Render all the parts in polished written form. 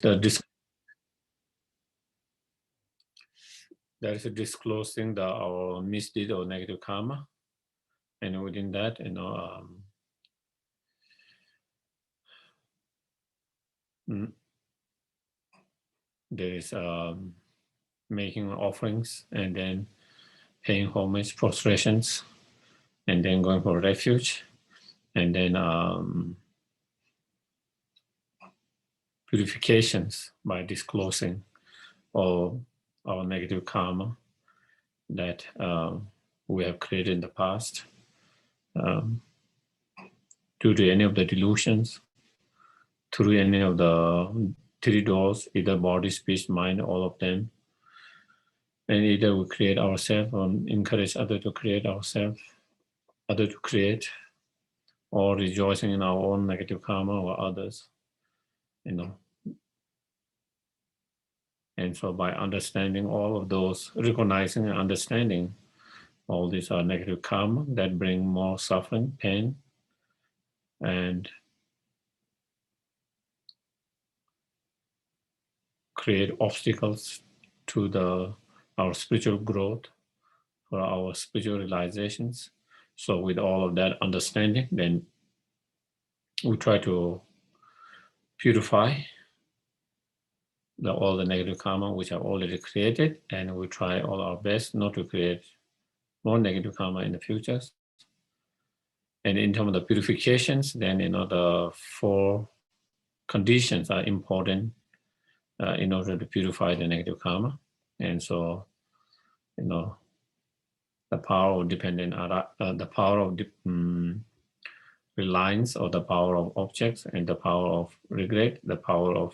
There is a disclosing our misdeed or negative karma, and within that, there is making offerings, and then paying homage, prostrations, and then going for refuge, and then purifications by disclosing all our negative karma that we have created in the past due to any of the delusions, through any of the three doors, either body, speech, mind, all of them. And either we create ourselves or encourage others to create ourselves, others to create, or rejoicing in our own negative karma or others, And so by understanding all of those, recognizing and understanding all these are negative karma that bring more suffering, pain, and create obstacles to our spiritual growth, for our spiritual realizations. So with all of that understanding, then we try to purify all the negative karma which are already created, and we try all our best not to create more negative karma in the future. And in terms of the purifications, then the 4 conditions are important in order to purify the negative karma. And so, the power of dependent, the power of reliance, or the power of objects, and the power of regret, the power of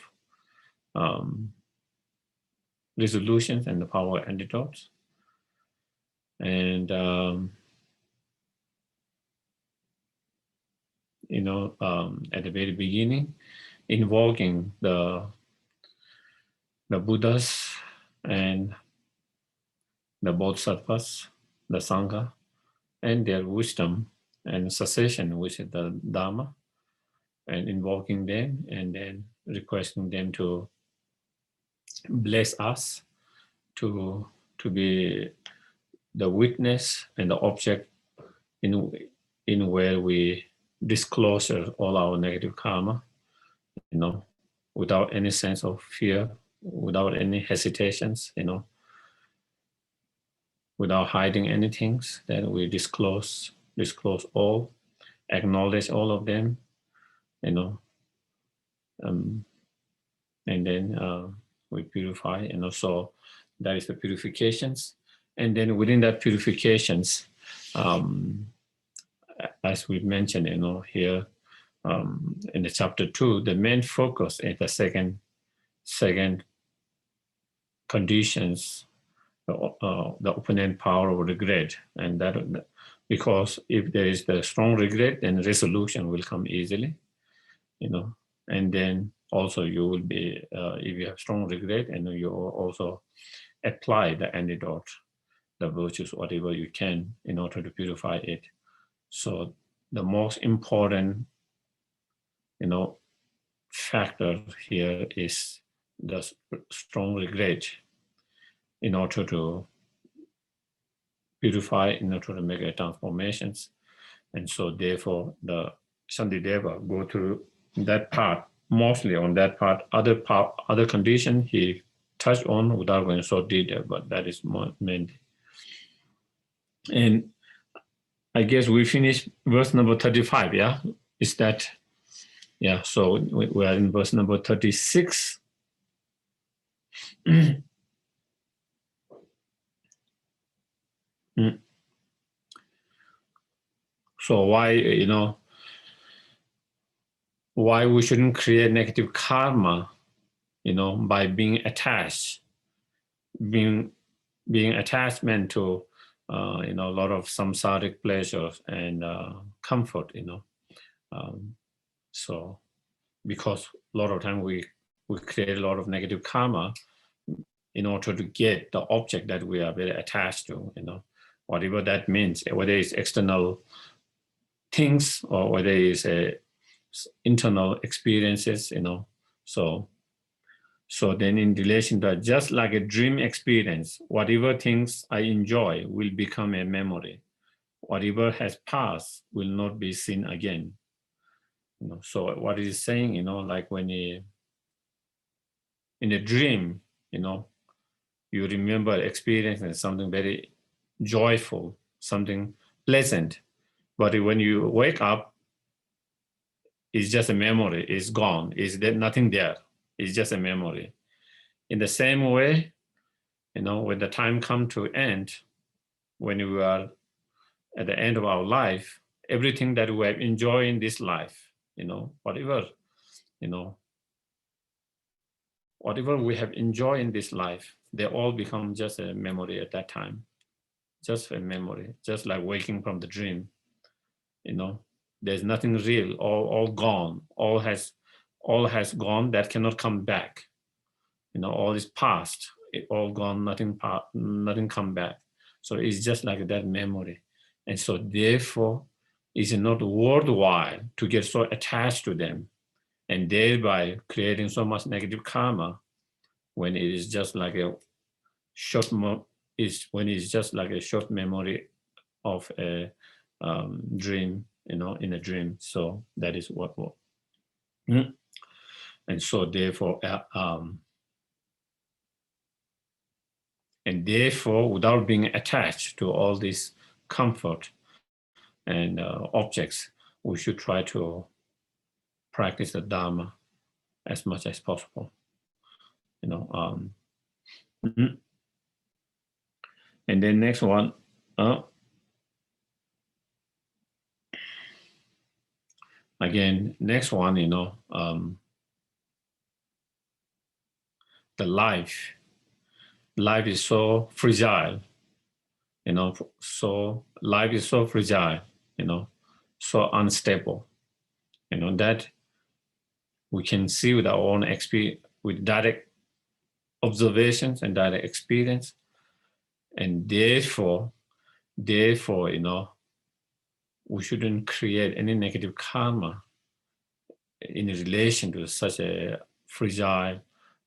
resolutions, and the power of antidotes. And at the very beginning, invoking the Buddhas and the Bodhisattvas, the Sangha, and their wisdom and cessation, which is the Dharma, and invoking them, and then requesting them to bless us to be the witness and the object in where we disclose all our negative karma, without any sense of fear, without any hesitations, without hiding anything, that we disclose all, acknowledge all of them, and then we purify, so that is the purifications. And then within that purifications, as we mentioned, here in the chapter 2, the main focus is the second conditions, the opponent power of regret, and that because if there is the strong regret, then resolution will come easily, and then also you will be, if you have strong regret, and you also apply the antidote, the virtues, whatever you can, in order to purify it. So the most important, factor here is the strong regret, in order to purify, in order to make transformations. And so therefore the Shantideva go through that part, mostly on that part. Other condition he touched on without going so detailed, but that is more mainly. And I guess we finished verse number 35, yeah? Is that, yeah, so we are in verse number 36. So why, why we shouldn't create negative karma, by being attached, being attachment to, a lot of samsaric pleasures and comfort, so because a lot of time we create a lot of negative karma in order to get the object that we are very attached to, whatever that means, whether it's external things or whether it's internal experiences, so So then in relation to that, just like a dream experience, whatever things I enjoy will become a memory. Whatever has passed will not be seen again. So what it is saying, like when you, in a dream, you remember experiencing something very joyful, something pleasant. But when you wake up, it's just a memory, it's gone, is there nothing there, it's just a memory. In the same way, when the time comes to end, when we are at the end of our life, everything that we have enjoyed in this life, whatever, you know, whatever we have enjoyed in this life, they all become just a memory at that time, just a memory, just like waking from the dream. There's nothing real, all gone, all has gone, that cannot come back. All is past, it all gone, nothing come back. So it's just like that memory. And so therefore, it's not worthwhile to get so attached to them and thereby creating so much negative karma when it is just like a when it's just like a short memory of a dream, in a dream. So that is what. And so therefore, without being attached to all this comfort and objects, we should try to practice the Dharma as much as possible. And then next one, again, next one, the life is so fragile, so life is so fragile, so unstable, that we can see with our own experience, with direct observations and direct experience. And therefore, we shouldn't create any negative karma in relation to such a fragile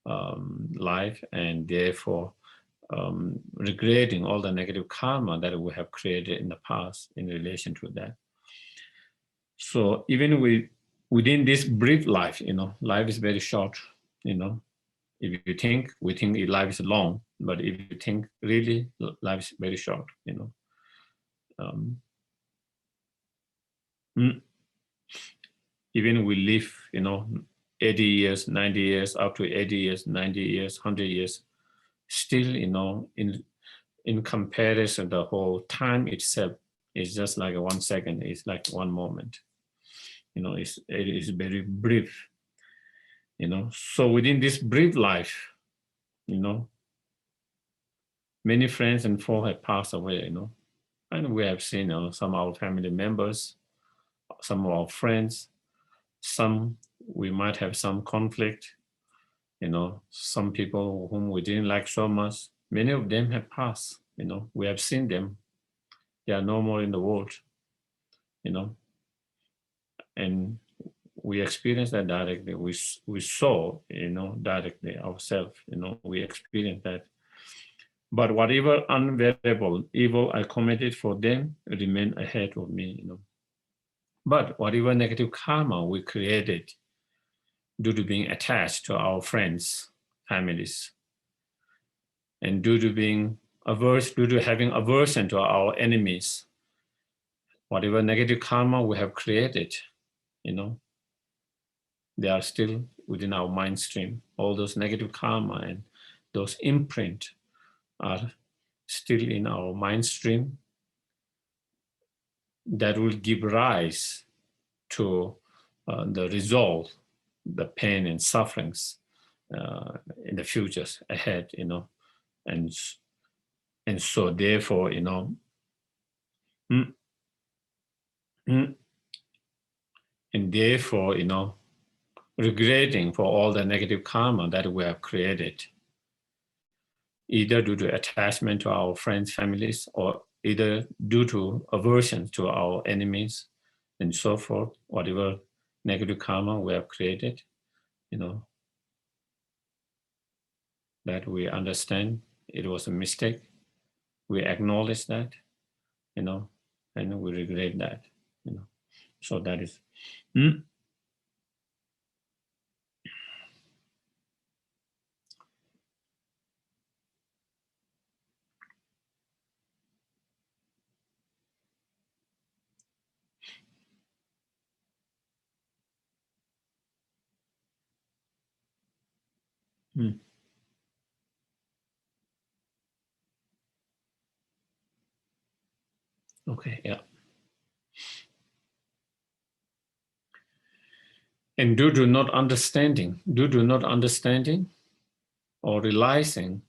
life, and therefore regretting all the negative karma that we have created in the past in relation to that. So even within this brief life, life is very short, if you think, we think life is long, but if you think really, life is very short, even we live, 80 years, 90 years, up to 80 years, 90 years, 100 years, still, in comparison, the whole time itself is just like 1 second, it's like one moment. It is very brief, So within this brief life, many friends and folk have passed away, and we have seen some of our family members, some of our friends, some we might have some conflict, some people whom we didn't like so much. Many of them have passed, we have seen them. They are no more in the world, and we experienced that directly. We saw, directly ourselves, we experienced that. But whatever unbearable evil I committed for them remain ahead of me, But whatever negative karma we created due to being attached to our friends, families, and due to having aversion to our enemies, whatever negative karma we have created, they are still within our mind stream. All those negative karma and those imprint are still in our mind stream that will give rise to the result, the pain and sufferings in the futures ahead, and so therefore, and therefore, regretting for all the negative karma that we have created, either due to attachment to our friends, families, or either due to aversion to our enemies, and so forth, whatever negative karma we have created, that we understand it was a mistake. We acknowledge that, and we regret that. So that is. Mm, mm. Okay, yeah. And due to not understanding or realizing,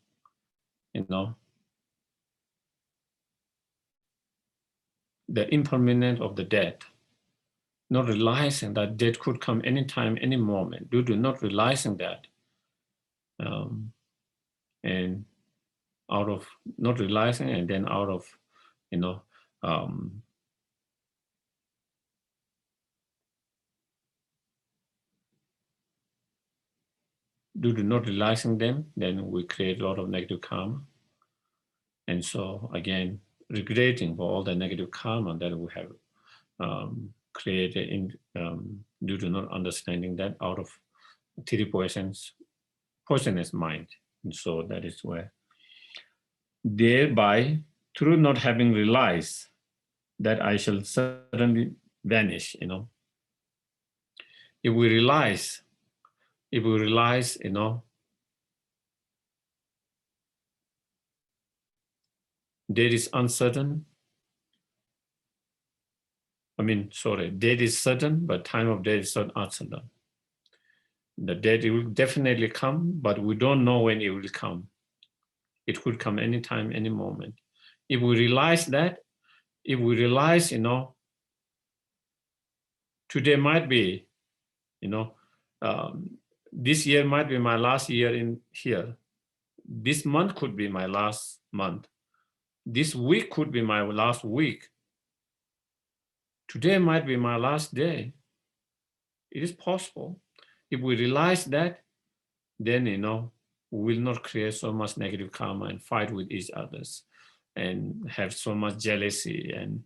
the impermanence of the death, not realizing that death could come anytime, any moment, due to not realizing that, um, and out of not realizing, and then out of, um, due to not realizing them, then we create a lot of negative karma. And so again, regretting for all the negative karma that we have created due to not understanding that, out of three poisonous mind. And so that is where, thereby, through not having realized that I shall suddenly vanish. If we realize, death is uncertain. Death is certain, but time of death is not uncertain. The death, it will definitely come, but we don't know when it will come. It could come anytime, any moment. If we realize that, today might be, this year might be my last year in here. This month could be my last month. This week could be my last week. Today might be my last day. It is possible. If we realize that, then, we will not create so much negative karma and fight with each others and have so much jealousy and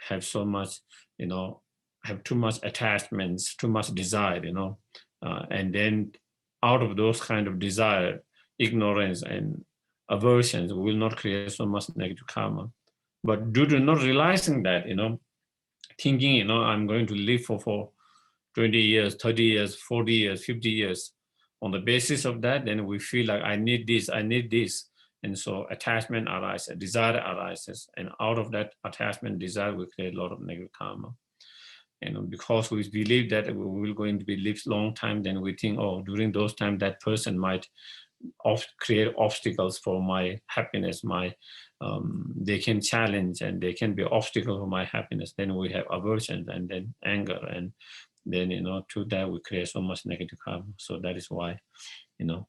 have so much, have too much attachments, too much desire, and then out of those kind of desire, ignorance and aversions, we will not create so much negative karma. But due to not realizing that, thinking, I'm going to live for 20 years, 30 years, 40 years, 50 years, on the basis of that, then we feel like I need this. And so attachment arises, desire arises, and out of that attachment, desire, we create a lot of negative karma. And because we believe that we will going to be live long time, then we think, oh, during those times, that person might create obstacles for my happiness. They can challenge and they can be obstacle for my happiness. Then we have aversion and then anger, and then to that we create so much negative karma. So that is why, not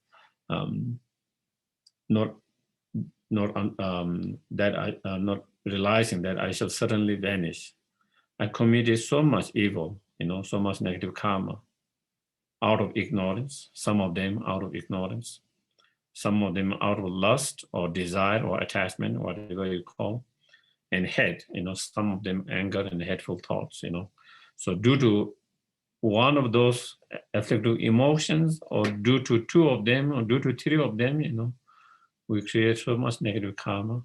that I not realizing that I shall suddenly vanish. I committed so much evil, so much negative karma out of ignorance. Some of them out of ignorance. Some of them out of lust or desire or attachment, whatever you call, and hate. Some of them anger and hateful thoughts. So due to one of those afflictive emotions, or due to two of them, or due to three of them, we create so much negative karma,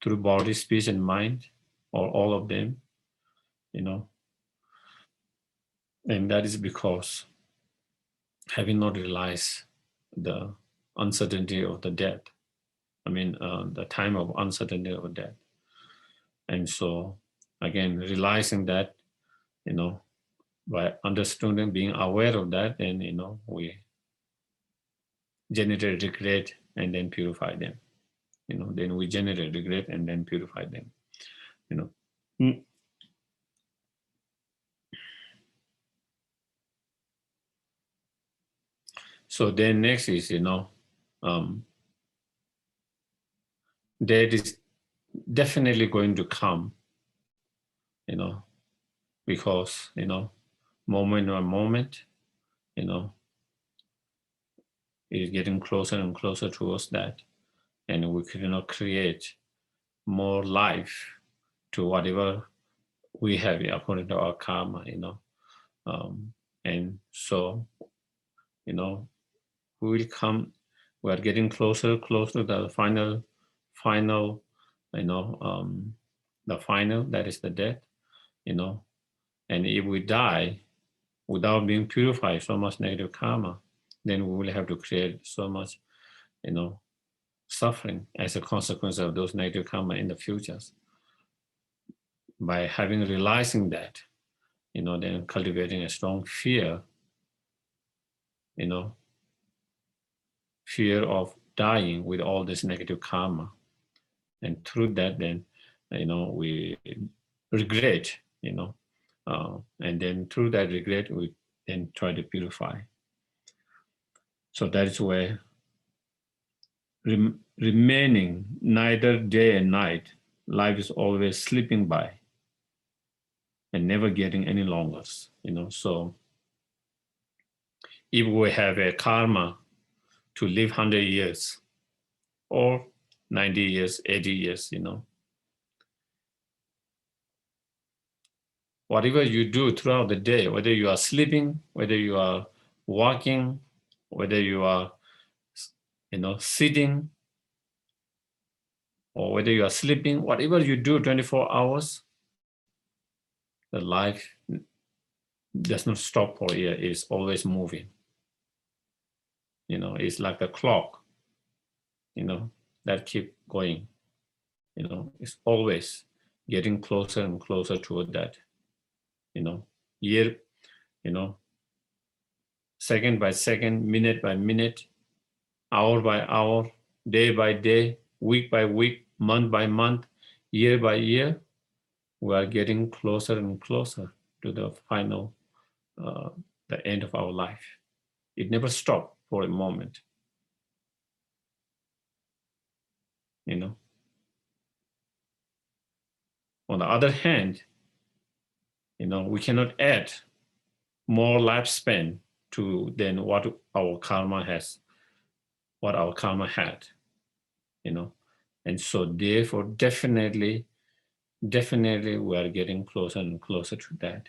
through body, speech, and mind, or all of them, and that is because having not realized the uncertainty of the death. The time of uncertainty of death. And so, again, realizing that, by understanding, being aware of that, then, we generate regret and then purify them. Then we generate regret and then purify them. Mm. So then next is, that is definitely going to come, because, moment by moment, It is getting closer and closer towards that. And we could create more life to whatever we have according to our karma. And so, we will come, we are getting closer to the final, the final, that is the death, and if we die without being purified so much negative karma, then we will have to create so much, suffering as a consequence of those negative karma in the futures. By realizing that, then cultivating a strong fear, fear of dying with all this negative karma. And through that, then, we regret, and then through that regret, we then try to purify. So that is where remaining neither day and night, life is always slipping by and never getting any longer, So if we have a karma to live 100 years or 90 years, 80 years, whatever you do throughout the day, whether you are sleeping, whether you are walking, whether you are, sitting, or whether you are sleeping, whatever you do 24 hours, the life does not stop for a year. It is always moving. It's like a clock, that keep going. It's always getting closer and closer toward that. Year, second by second, minute by minute, hour by hour, day by day, week by week, month by month, year by year, we are getting closer and closer to the final, the end of our life. It never stopped for a moment. On the other hand, we cannot add more lifespan to than what our karma has, what our karma had, and so therefore definitely we are getting closer and closer to that.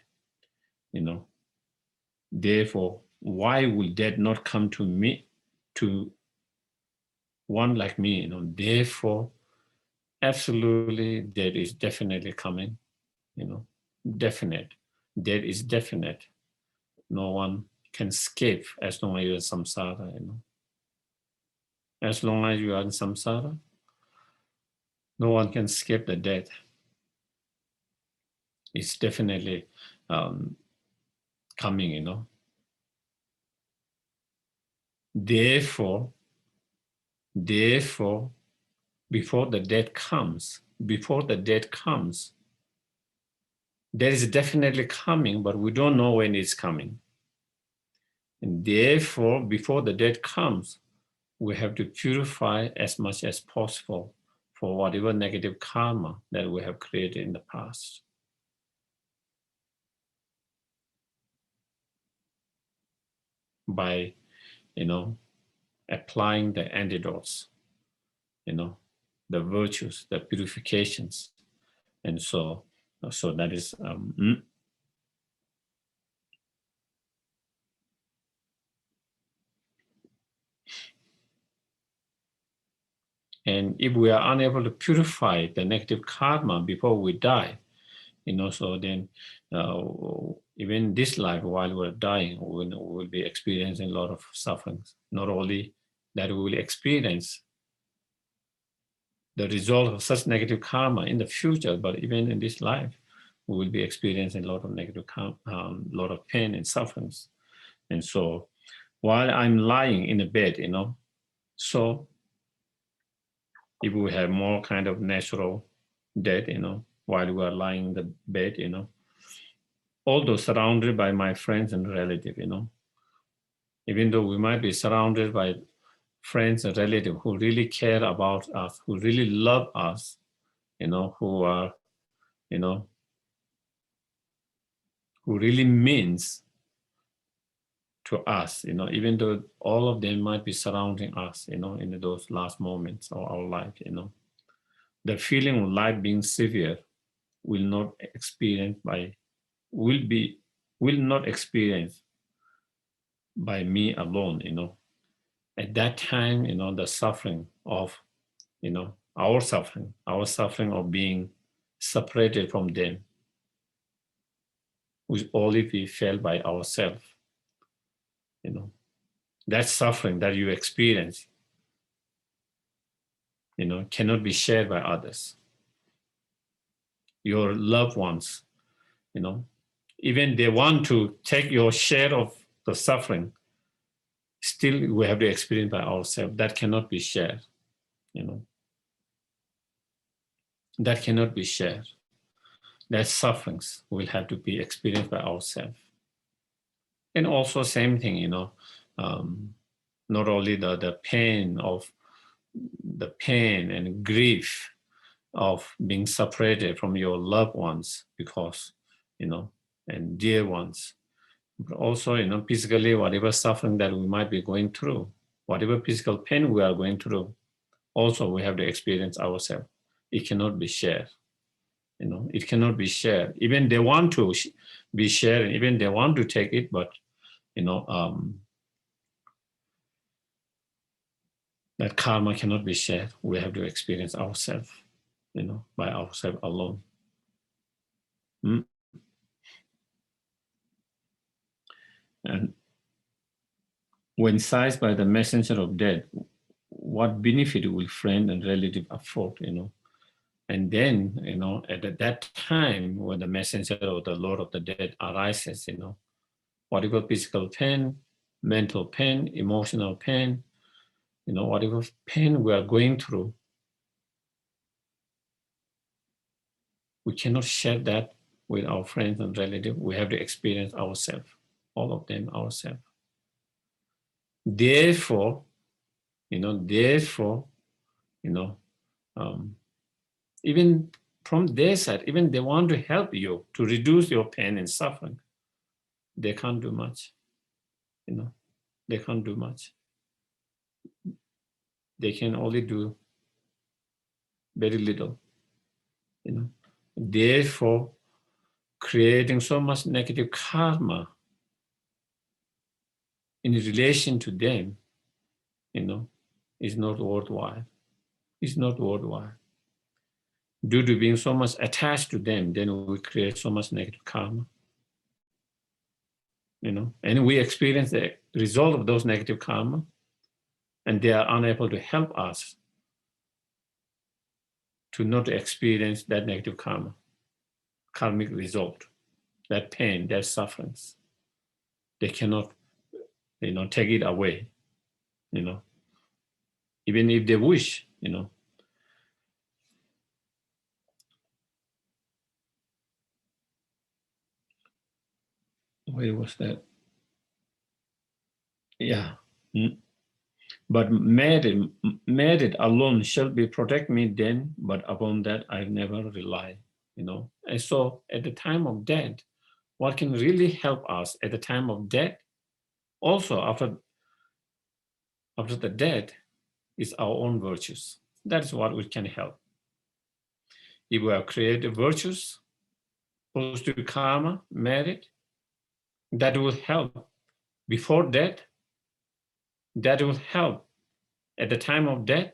Therefore, why will death not come to me, to one like me? Therefore, absolutely, death is definitely coming. Definite. Death is definite. No one can escape as long as you're in samsara. As long as you are in samsara, no one can escape the death. It's definitely coming. Therefore, before the death comes, there is definitely coming, but we don't know when it's coming. And therefore, before the death comes, we have to purify as much as possible for whatever negative karma that we have created in the past. By, applying the antidotes, the virtues, the purifications. And so that is, and if we are unable to purify the negative karma before we die, so then even this life, while we're dying, we will be experiencing a lot of sufferings. Not only that we will experience the result of such negative karma in the future, but even in this life, we will be experiencing a lot of negative karma, a lot of pain and sufferings. And so while I'm lying in the bed, so if we have more kind of natural death, while we are lying in the bed, although surrounded by my friends and relatives, even though we might be surrounded by friends and relatives who really care about us, who really love us, who are, who really means to us, even though all of them might be surrounding us, in those last moments of our life, the feeling of life being severe will not experience by will be will not experience by me alone. At that time, the suffering of our suffering of being separated from them will only be felt by ourselves. That suffering that you experience cannot be shared by others. Your loved ones, even they want to take your share of the suffering, still we have to experience by ourselves. That cannot be shared. That cannot be shared. That sufferings will have to be experienced by ourselves. And also same thing, not only the pain and grief of being separated from your loved ones because, and dear ones, but also, physically, whatever suffering that we might be going through, whatever physical pain we are going through, also we have to experience ourselves. It cannot be shared. It cannot be shared. Even they want to be shared, even they want to take it, but, that karma cannot be shared. We have to experience ourselves, by ourselves alone. And when seized by the messenger of death, what benefit will friend and relative afford, And then, at that time when the messenger or the Lord of the dead arises, whatever physical pain, mental pain, emotional pain, whatever pain we are going through, we cannot share that with our friends and relatives. We have to experience ourselves, all of them ourselves. Therefore, even from their side, even they want to help you to reduce your pain and suffering, they can't do much. They can't do much. They can only do very little. Therefore, creating so much negative karma in relation to them, is not worthwhile. It's not worthwhile. Due to being so much attached to them, then we create so much negative karma. And we experience the result of those negative karma, and they are unable to help us to not experience that negative karma, karmic result, that pain, that sufferings. They cannot, take it away, even if they wish, Where was that? Yeah. But merit alone shall be protect me then, but upon that I never rely, And so at the time of death, what can really help us at the time of death, also after the death, is our own virtues. That's what we can help. If we have created virtues, positive karma, merit, that will help before death, that will help at the time of death,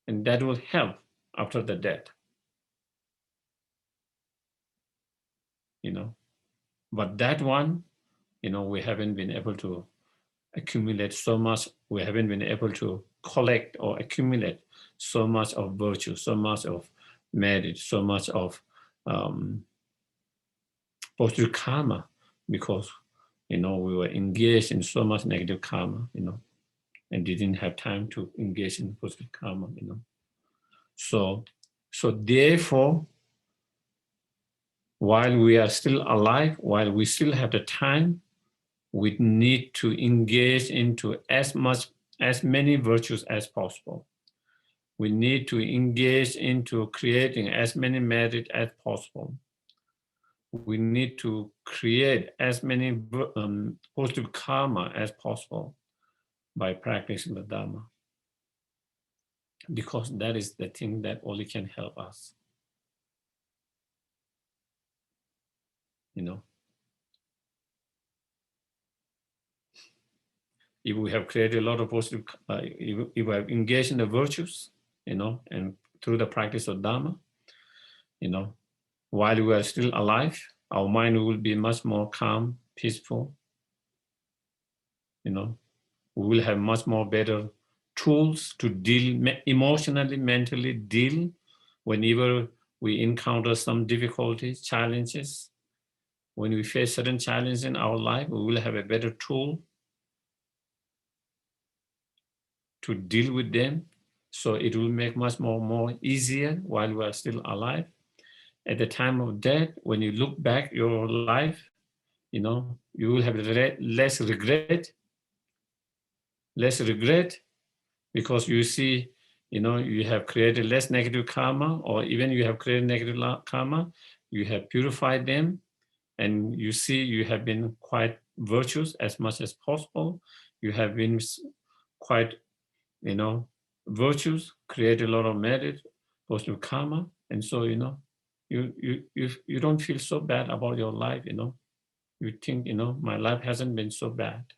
and that will help after the death. But that one, we haven't been able to accumulate so much. We haven't been able to collect or accumulate so much of virtue, so much of merit, so much of positive karma, because we were engaged in so much negative karma, and didn't have time to engage in positive karma, So therefore, while we are still alive, while we still have the time, we need to engage into as many virtues as possible. We need to engage into creating as many merit as possible. we need to create as many positive karma as possible by practicing the Dharma, because that is the thing that only can help us. If we have created a lot of positive, if we have engaged in the virtues, and through the practice of Dharma, while we are still alive, our mind will be much more calm, peaceful. We will have much more better tools to deal emotionally, mentally deal whenever we encounter some difficulties, challenges. When we face certain challenges in our life, we will have a better tool to deal with them. So it will make much more easier while we are still alive. At the time of death, when you look back your life, you will have less regret, because you see, you have created less negative karma, or even you have created negative karma, you have purified them, and you see you have been quite virtuous as much as possible. You have been quite, virtues, create a lot of merit, positive karma, and so you don't feel so bad about your life. You think, my life hasn't been so bad.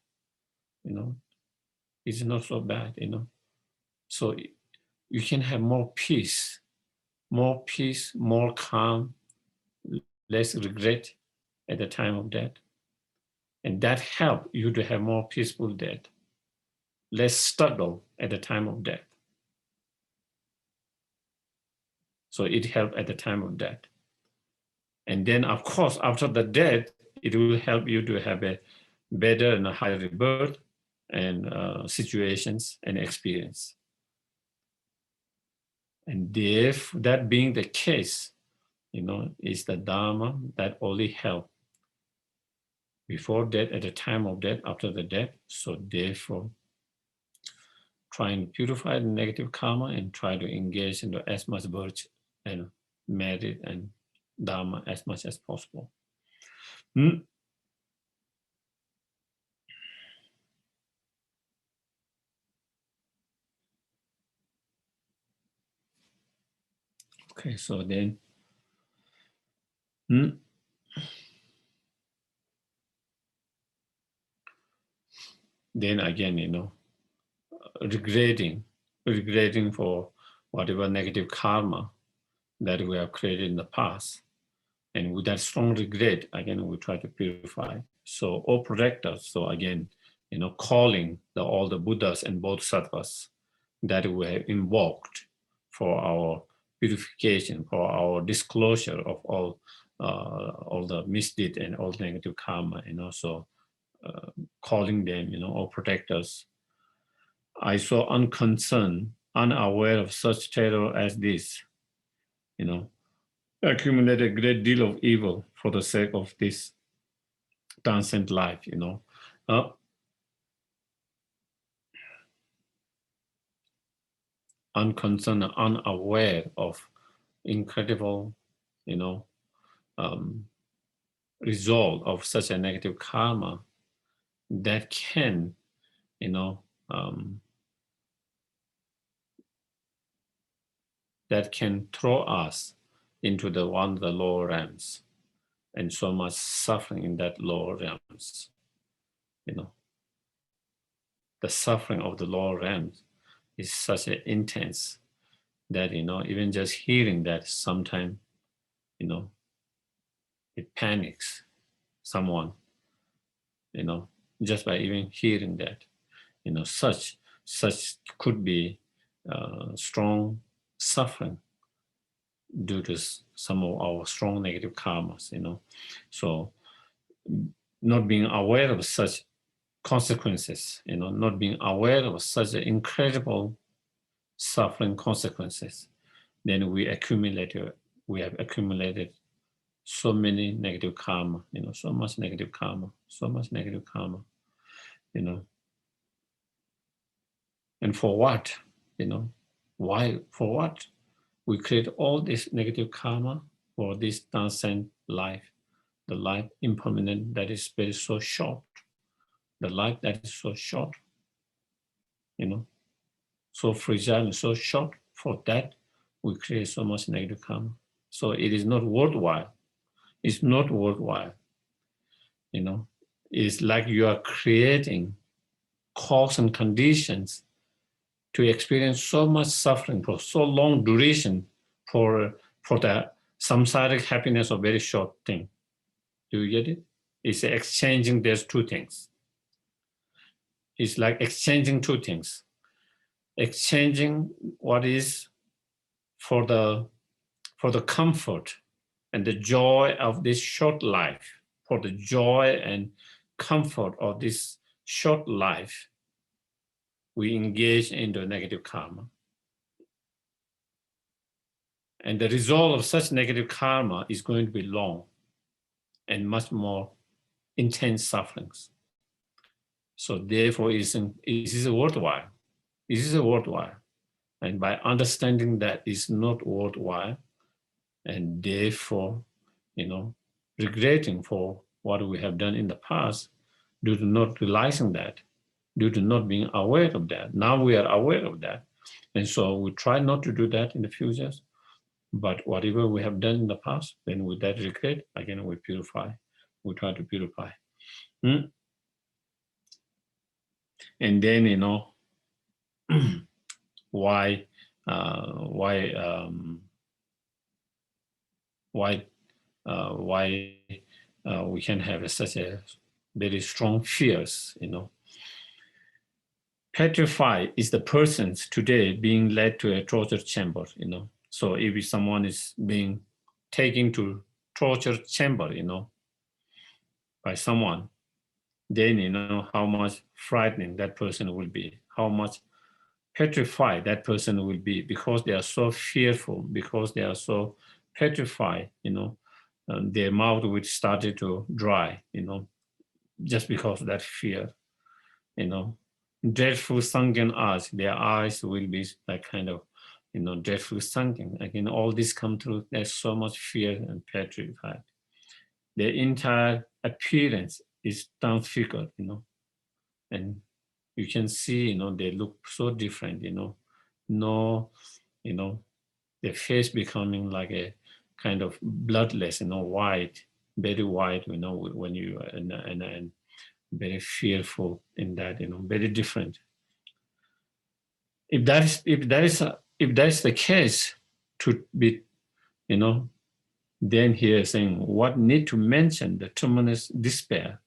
It's not so bad. So you can have more peace, more calm, less regret at the time of death, and that helps you to have more peaceful death, less struggle at the time of death. So it helps at the time of death. And then, of course, after the death, it will help you to have a better and a higher rebirth and situations and experience. And if that being the case, is the Dharma that only help before death, at the time of death, after the death. So therefore, try and purify the negative karma and try to engage into as much virtue and merit and Dharma as much as possible. Okay, so then, then again, regretting for whatever negative karma that we have created in the past. And with that strong regret, again, we try to purify. So, all protectors, so again, calling all the Buddhas and Bodhisattvas that we have invoked for our purification, for our disclosure of all the misdeed and all negative karma, so calling them, all protectors. I so unconcerned, unaware of such terror as this, accumulate a great deal of evil for the sake of this transcendent life, unconcerned, unaware of incredible, result of such a negative karma that can, that can throw us into the lower realms, and so much suffering in that lower realms. The suffering of the lower realms is such an intense that, even just hearing that sometimes, it panics someone, just by even hearing that, such could be strong suffering due to some of our strong negative karmas, So not being aware of such consequences, not being aware of such incredible suffering consequences, then we have accumulated so many negative karma, so much negative karma, And for what? Why? For what? We create all this negative karma for this transcendent life. the life impermanent that is very so short, the life that is so short, so fragile and so short. For that, we create so much negative karma. So it is not worthwhile. It's not worthwhile. It's like you are creating cause and conditions to experience so much suffering for so long duration for the samsaric happiness of very short thing. Do you get it? It's exchanging these two things. It's like exchanging two things. Exchanging what is for the comfort and the joy of this short life, for the joy and comfort of this short life, we engage into negative karma. And the result of such negative karma is going to be long and much more intense sufferings. So therefore, it is worthwhile. It is worthwhile. And by understanding that it's not worthwhile, and therefore, regretting for what we have done in the past, due to not realizing that, due to not being aware of that. Now we are aware of that. And so we try not to do that in the future. But whatever we have done in the past, then with that regret, again, we purify. We try to purify. And then, why we can have such a very strong fears, Petrified is the persons today being led to a torture chamber, So if someone is being taken to torture chamber, by someone, then how much frightening that person will be, how much petrified that person will be, because they are so fearful, because they are so petrified, their mouth will start to dry, just because of that fear, dreadful sunken eyes, their eyes will be like kind of, dreadful sunken. Again, all this come through, there's so much fear and petrified. Their entire appearance is transfigured, and you can see, they look so different, their face becoming like a kind of bloodless, white, very white, when you and very fearful in that, very different. If that is the case, to be, then here saying, what need to mention the tremendous despair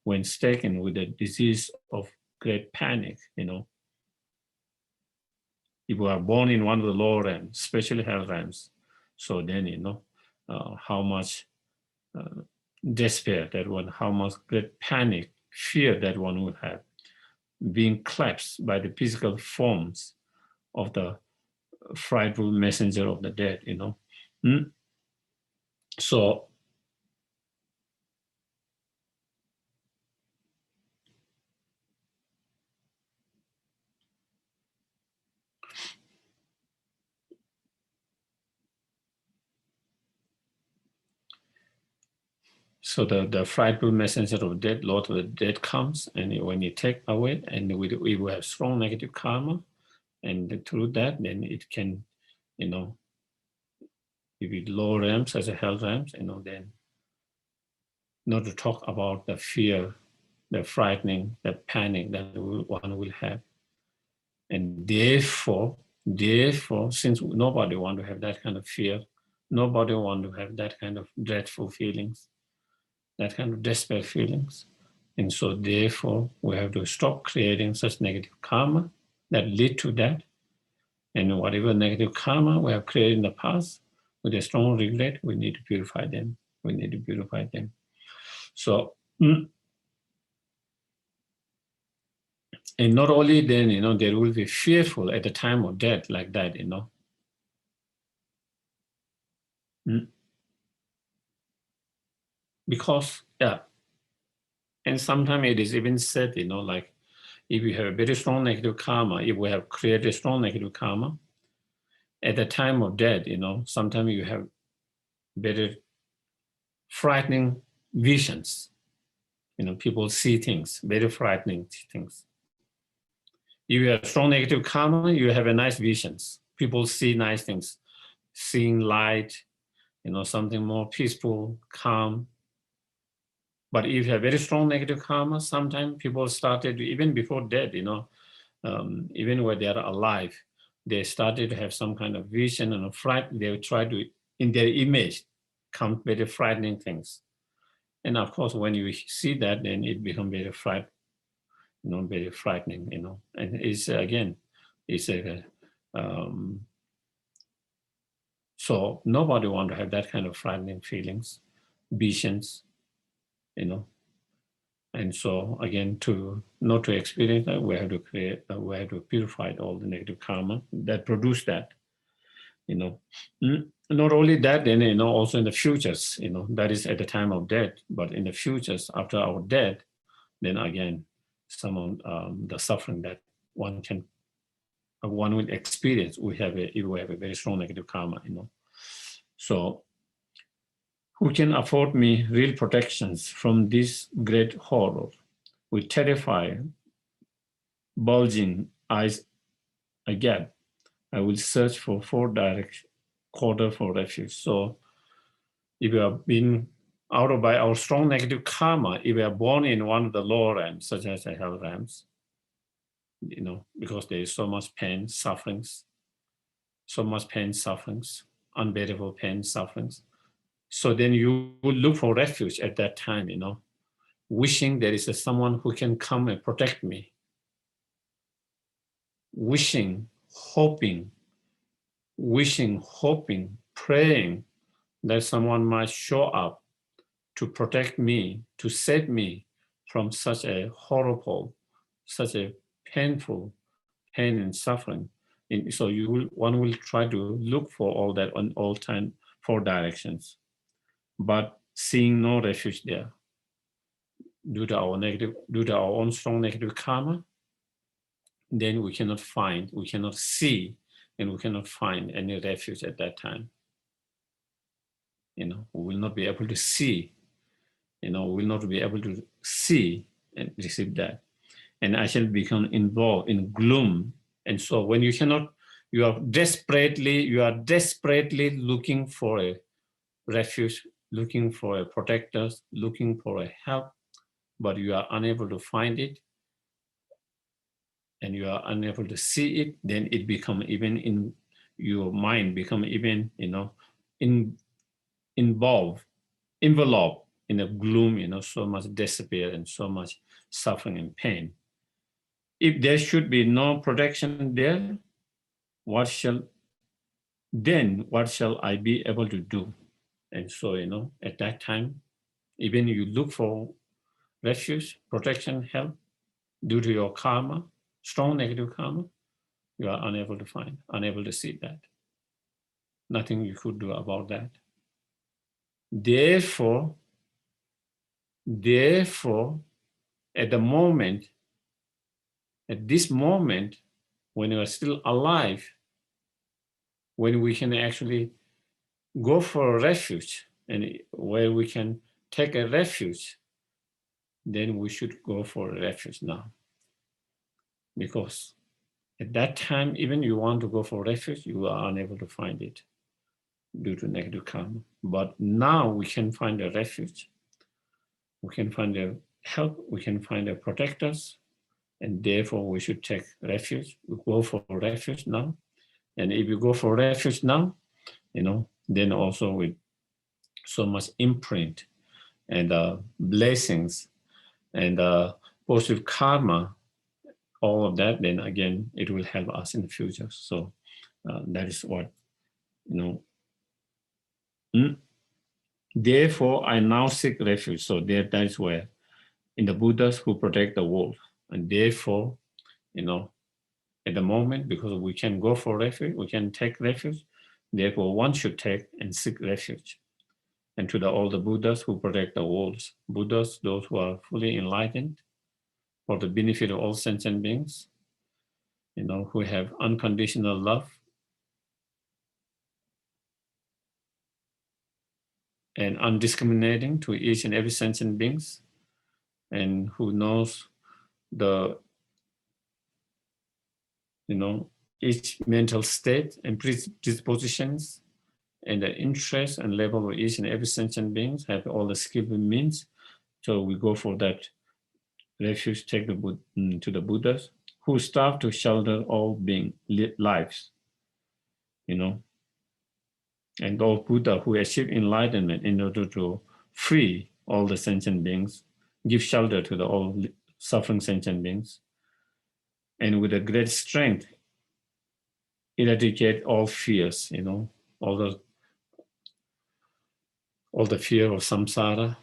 when stricken with the disease of great panic, If we are born in one of the lower realms, especially hell realms, so then, how much despair that one, how much great panic, fear that one would have, being collapsed by the physical forms of the frightful messenger of the dead, So, the frightful messenger of death, Lord of the dead comes, and when he take away, and we will have strong negative karma, and through that, then it can, if it low realms as a hell realms, then not to talk about the fear, the frightening, the panic that one will have. And therefore, since nobody want to have that kind of fear, nobody want to have that kind of dreadful feelings, that kind of despair feelings. And so therefore, we have to stop creating such negative karma that lead to that. And whatever negative karma we have created in the past, with a strong regret, we need to purify them. We need to purify them. So, and not only then, there will be fearful at the time of death like that, Because, and sometimes it is even said, like if you have a very strong negative karma, if we have created a strong negative karma, at the time of death, sometimes you have very frightening visions. People see things, very frightening things. If you have strong negative karma, you have a nice visions. People see nice things, seeing light, something more peaceful, calm. But if you have very strong negative karma, sometimes people started, even before death, even when they are alive, they started to have some kind of vision and a fright. They try to, in their image, come very frightening things. And of course, when you see that, then it becomes very very frightening, And it's again, it's a so nobody want to have that kind of frightening feelings, visions, And so again, not to experience that, we have to we have to purify all the negative karma that produce that. Not only that, then also in the futures, that is at the time of death, but in the futures after our death, then again, some of the suffering that one will experience. We have a very strong negative karma, So, who can afford me real protections from this great horror? With terrified, bulging eyes I get, I will search for 4 direct quarter for refuge. So, if we have been out of by our strong negative karma, if we are born in one of the lower realms, such as the hell realms, because there is so much pain, sufferings, unbearable pain, sufferings. So then you will look for refuge at that time, wishing there is someone who can come and protect me. Wishing, hoping, praying that someone might show up to protect me, to save me from such a horrible, such a painful pain and suffering. So one will try to look for all that on all time, 4 directions, but seeing no refuge there due to our own strong negative karma, then we cannot see, and we cannot find any refuge at that time. We will not be able to see, we will not be able to see and receive that. And I shall become involved in gloom. And so when you are desperately looking for a refuge, looking for a protector, looking for a help, but you are unable to find it, and you are unable to see it, then it become even in your mind, become even, enveloped in a gloom, so much despair and so much suffering and pain. If there should be no protection there, what shall I be able to do? And so, at that time, even you look for refuge, protection, help, due to your karma, strong negative karma, you are unable to find, unable to see that. Nothing you could do about that. Therefore, at this moment, when you are still alive, when we can actually go for a refuge, and where we can take a refuge, then we should go for a refuge now. Because at that time, even you want to go for refuge, you are unable to find it due to negative karma. But now we can find a refuge. We can find a help. We can find a protectors. And therefore, we should take refuge. We go for refuge now. And if you go for refuge now, then also with so much imprint and blessings and positive karma, all of that, then again, it will help us in the future. So that is what, Therefore, I now seek refuge. So that is where, in the Buddhas who protect the world. And therefore, at the moment, because we can go for refuge, we can take refuge, therefore one should take and seek refuge. And to all the Buddhas who protect the worlds, Buddhas, those who are fully enlightened, for the benefit of all sentient beings, who have unconditional love, and undiscriminating to each and every sentient beings, and who knows the, each mental state and predispositions and the interest and level of each and every sentient beings, have all the skill and means. So we go for that refuge, take to the Buddhas who strive to shelter all being lives, and those Buddha who achieve enlightenment in order to free all the sentient beings, give shelter to the all suffering sentient beings, and with a great strength eradicate all fears, all the fear of samsara,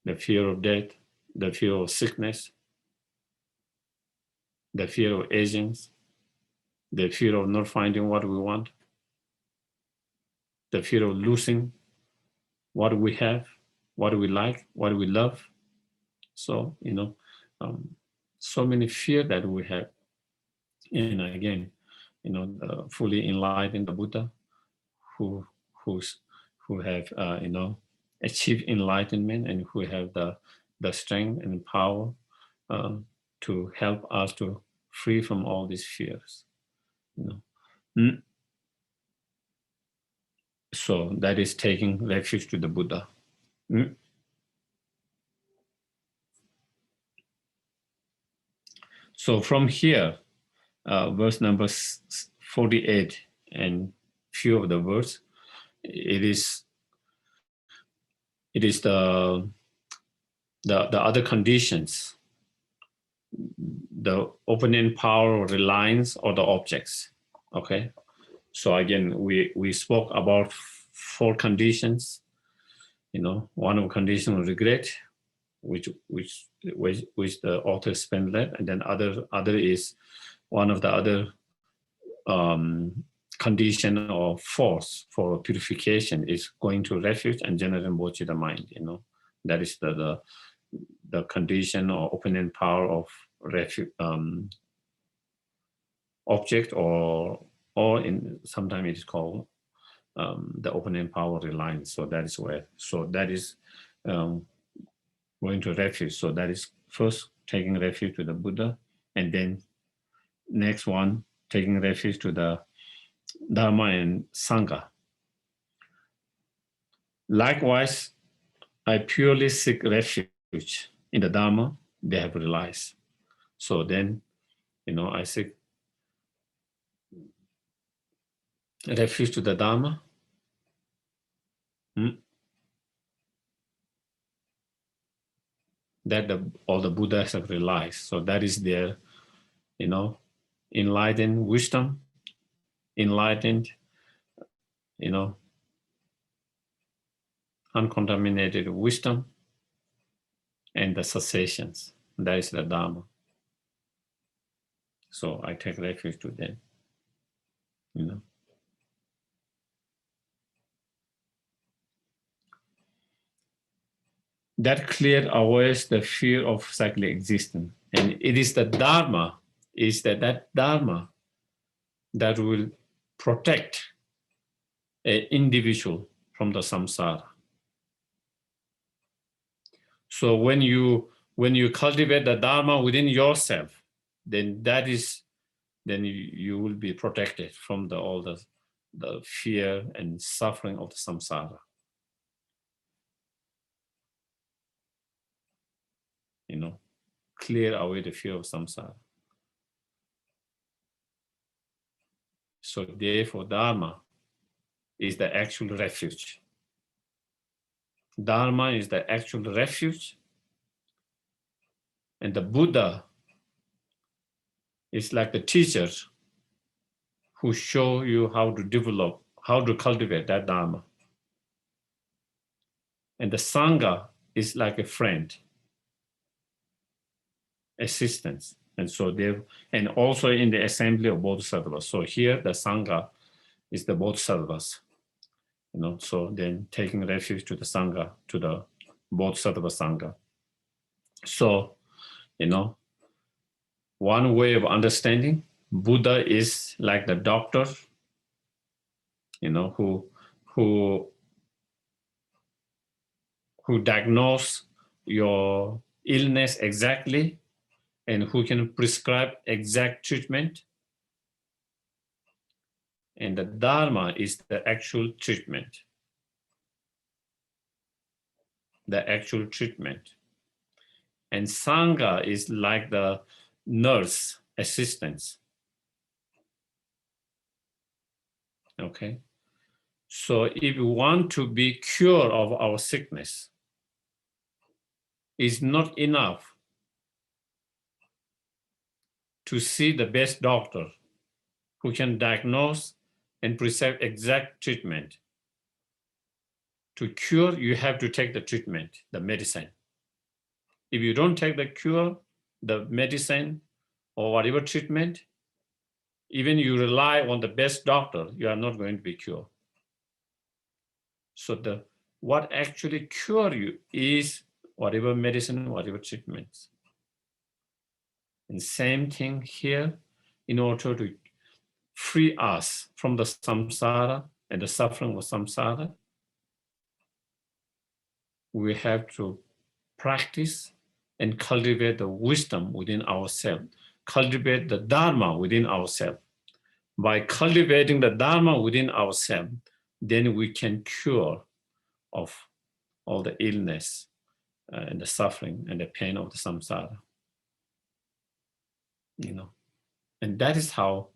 the fear of death, the fear of sickness, the fear of aging, the fear of not finding what we want, the fear of losing what we have, what we like, what we love. So, so many fear that we have. And again, fully enlightened Buddha who have, achieved enlightenment and who have the strength and power to help us to free from all these fears. So that is taking refuge to the Buddha. So from here, verse number 48 and few of the words, it is the other conditions, the opening power or reliance or the objects. Okay, so again we spoke about 4 conditions. One of condition of regret, which the author spent that, and then other is one of the other condition or force for purification is going to refuge and generating bodhicitta mind. That is the condition or opening power of refuge object, or in sometimes it is called the opening power reliance. So that is where. So that is going to refuge. So that is first taking refuge to the Buddha, and then next one taking refuge to the Dharma and Sangha. Likewise, I purely seek refuge in the Dharma they have realized. So then, I seek refuge to the Dharma. That all the Buddhas have realized. So that is their, enlightened wisdom, enlightened, uncontaminated wisdom, and the cessations. That is the Dharma. So I take refuge to them. That clear awares the fear of cyclic existence. And it is the Dharma, that Dharma that will protect an individual from the samsara. So when you cultivate the Dharma within yourself, then you will be protected from all the fear and suffering of the samsara. Clear away the fear of samsara. So therefore, Dharma is the actual refuge. Dharma is the actual refuge, and the Buddha is like the teacher who show you how to develop, how to cultivate that Dharma. And the Sangha is like a friend, assistance. And so and also in the assembly of Bodhisattvas. So here the Sangha is the Bodhisattvas. So then taking refuge to the Sangha, to the Bodhisattva Sangha. So, one way of understanding Buddha is like the doctor, who who diagnose your illness exactly and who can prescribe exact treatment. And the Dharma is the actual treatment. The actual treatment. And Sangha is like the nurse assistants. Okay? So if we want to be cured of our sickness, it's not enough to see the best doctor who can diagnose and prescribe exact treatment. To cure, you have to take the treatment, the medicine. If you don't take the cure, the medicine, or whatever treatment, even you rely on the best doctor, you are not going to be cured. So what actually cure you is whatever medicine, whatever treatments. And same thing here, in order to free us from the samsara and the suffering of samsara, we have to practice and cultivate the wisdom within ourselves, cultivate the Dharma within ourselves. By cultivating the Dharma within ourselves, then we can cure of all the illness and the suffering and the pain of the samsara. And that is how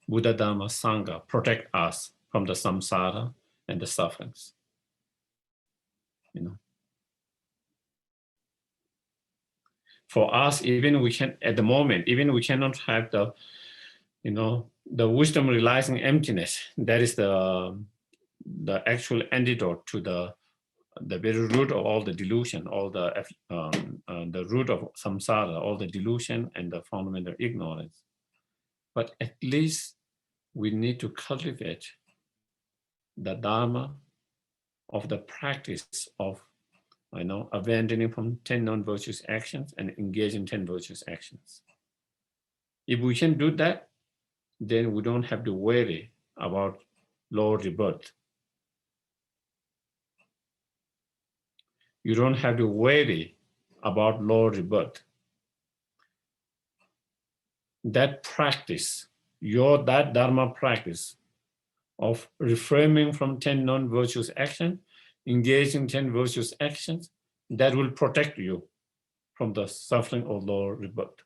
Buddha, Dharma, Sangha protect us from the samsara and the sufferings. For us, even we can, at the moment, even we cannot have the wisdom realizing emptiness. That is the actual antidote to the very root of all the delusion, all the root of samsara, all the delusion and the fundamental ignorance. But at least we need to cultivate the Dharma of the practice of abandoning from 10 non-virtuous actions and engage in 10 virtuous actions. If we can do that, then we don't have to worry about lower rebirth. You don't have to worry about lower rebirth. That practice, that Dharma practice of refraining from 10 non-virtuous actions, engage in 10 virtuous actions, that will protect you from the suffering of lower rebirth.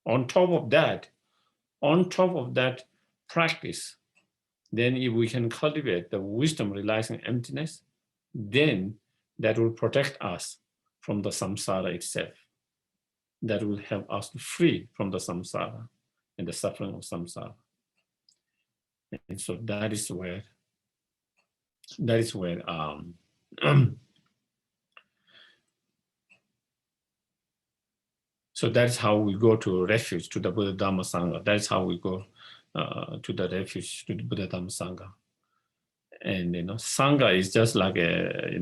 On top of that practice, then if we can cultivate the wisdom realizing emptiness, then that will protect us from the samsara itself. That will help us to free from the samsara and the suffering of samsara. And so that is where so that's how we go to refuge, to the Buddha Dhamma Sangha. That's how we go to the refuge, to the Buddha Dhamma Sangha. And Sangha is just like a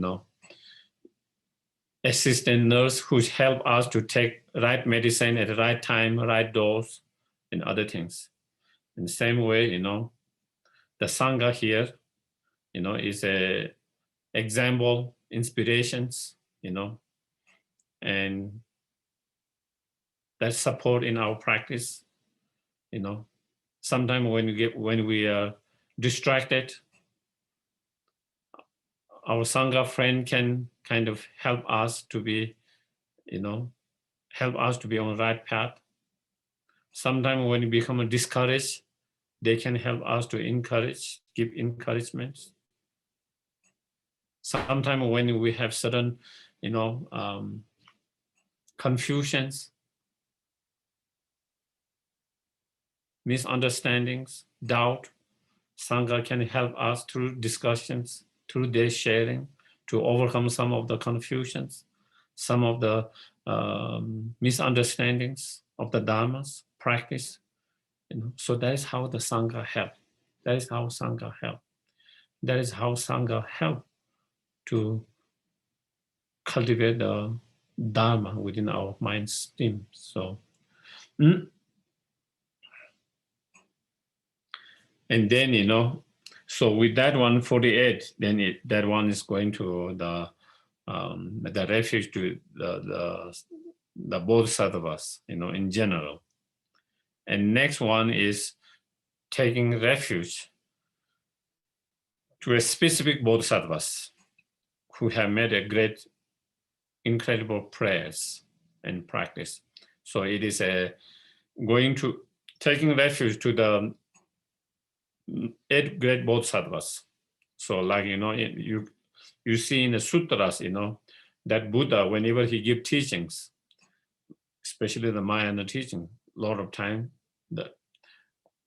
assistant nurse who help us to take right medicine at the right time, right dose, and other things. In the same way, the Sangha here, is a example, inspirations, and that support in our practice. Sometimes when we are distracted, our Sangha friend can kind of help us to be, on the right path. Sometimes when we become discouraged, they can help us to give encouragements. Sometimes when we have certain, confusions, misunderstandings, doubt, Sangha can help us through discussions, through their sharing, to overcome some of the confusions, some of the misunderstandings of the Dharma's practice. So that is how the Sangha help. That is how Sangha help. That is how Sangha help to cultivate the Dharma within our mind stream. So, and then, So with that one, 48, then that one is going to the refuge to the bodhisattvas, in general. And next one is taking refuge to a specific bodhisattvas who have made a great, incredible prayers and practice. So it is taking refuge to the 8 great bodhisattvas. So like, you see in the sutras, that Buddha, whenever he gives teachings, especially the Mahayana teaching, a lot of time, the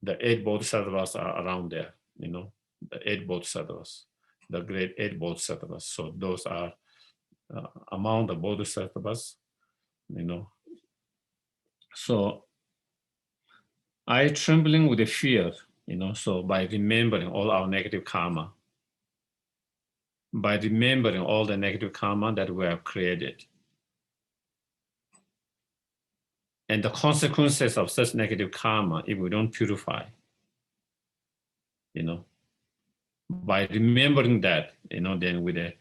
8 bodhisattvas are around there, the 8 bodhisattvas, the great 8 bodhisattvas. So those are among the bodhisattvas, So I trembling with the fear, so by remembering all our negative karma, by remembering all the negative karma that we have created, and the consequences of such negative karma if we don't purify, by remembering that, then with a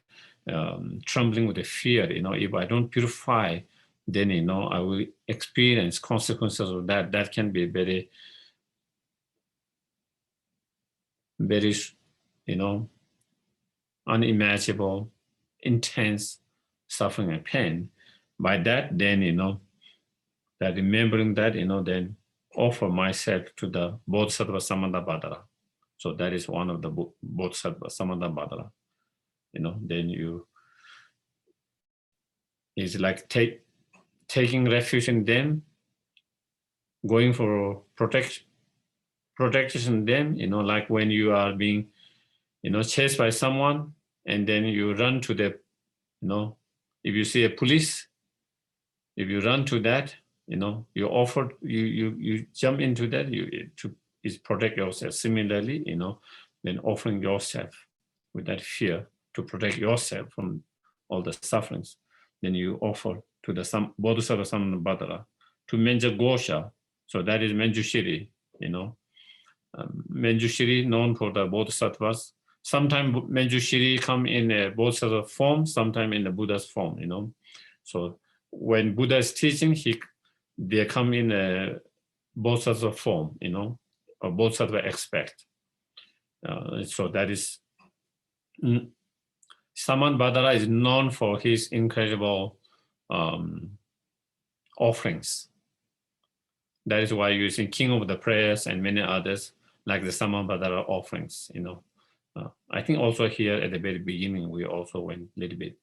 trembling with the fear, if I don't purify, then, I will experience consequences of that. That can be very, very, unimaginable, intense suffering and pain. By that, then, that remembering that, then offer myself to the Bodhisattva Samantabhadra. So that is one of the Bodhisattva Samantabhadra. Then it's like taking refuge in them, going for protection in them, like when you are being, chased by someone, and then you run to the, if you see a police, if you run to that, you offer, you jump into that, to protect yourself. Similarly, then offering yourself with that fear to protect yourself from all the sufferings, then you offer to the Bodhisattva Samantabhadra, to Menja Gosha. So that is Menjushiri, Menjushiri known for the Bodhisattvas. Sometimes Menjushiri come in a Bodhisattva form, sometimes in the Buddha's form, So when Buddha is teaching, they come in a Bodhisattva form, or Bodhisattva aspect. So that is, Samantabhadra is known for his incredible offerings. That is why you see King of the Prayers and many others, like the Samantabhadra offerings, I think also here at the very beginning, we also went a little bit.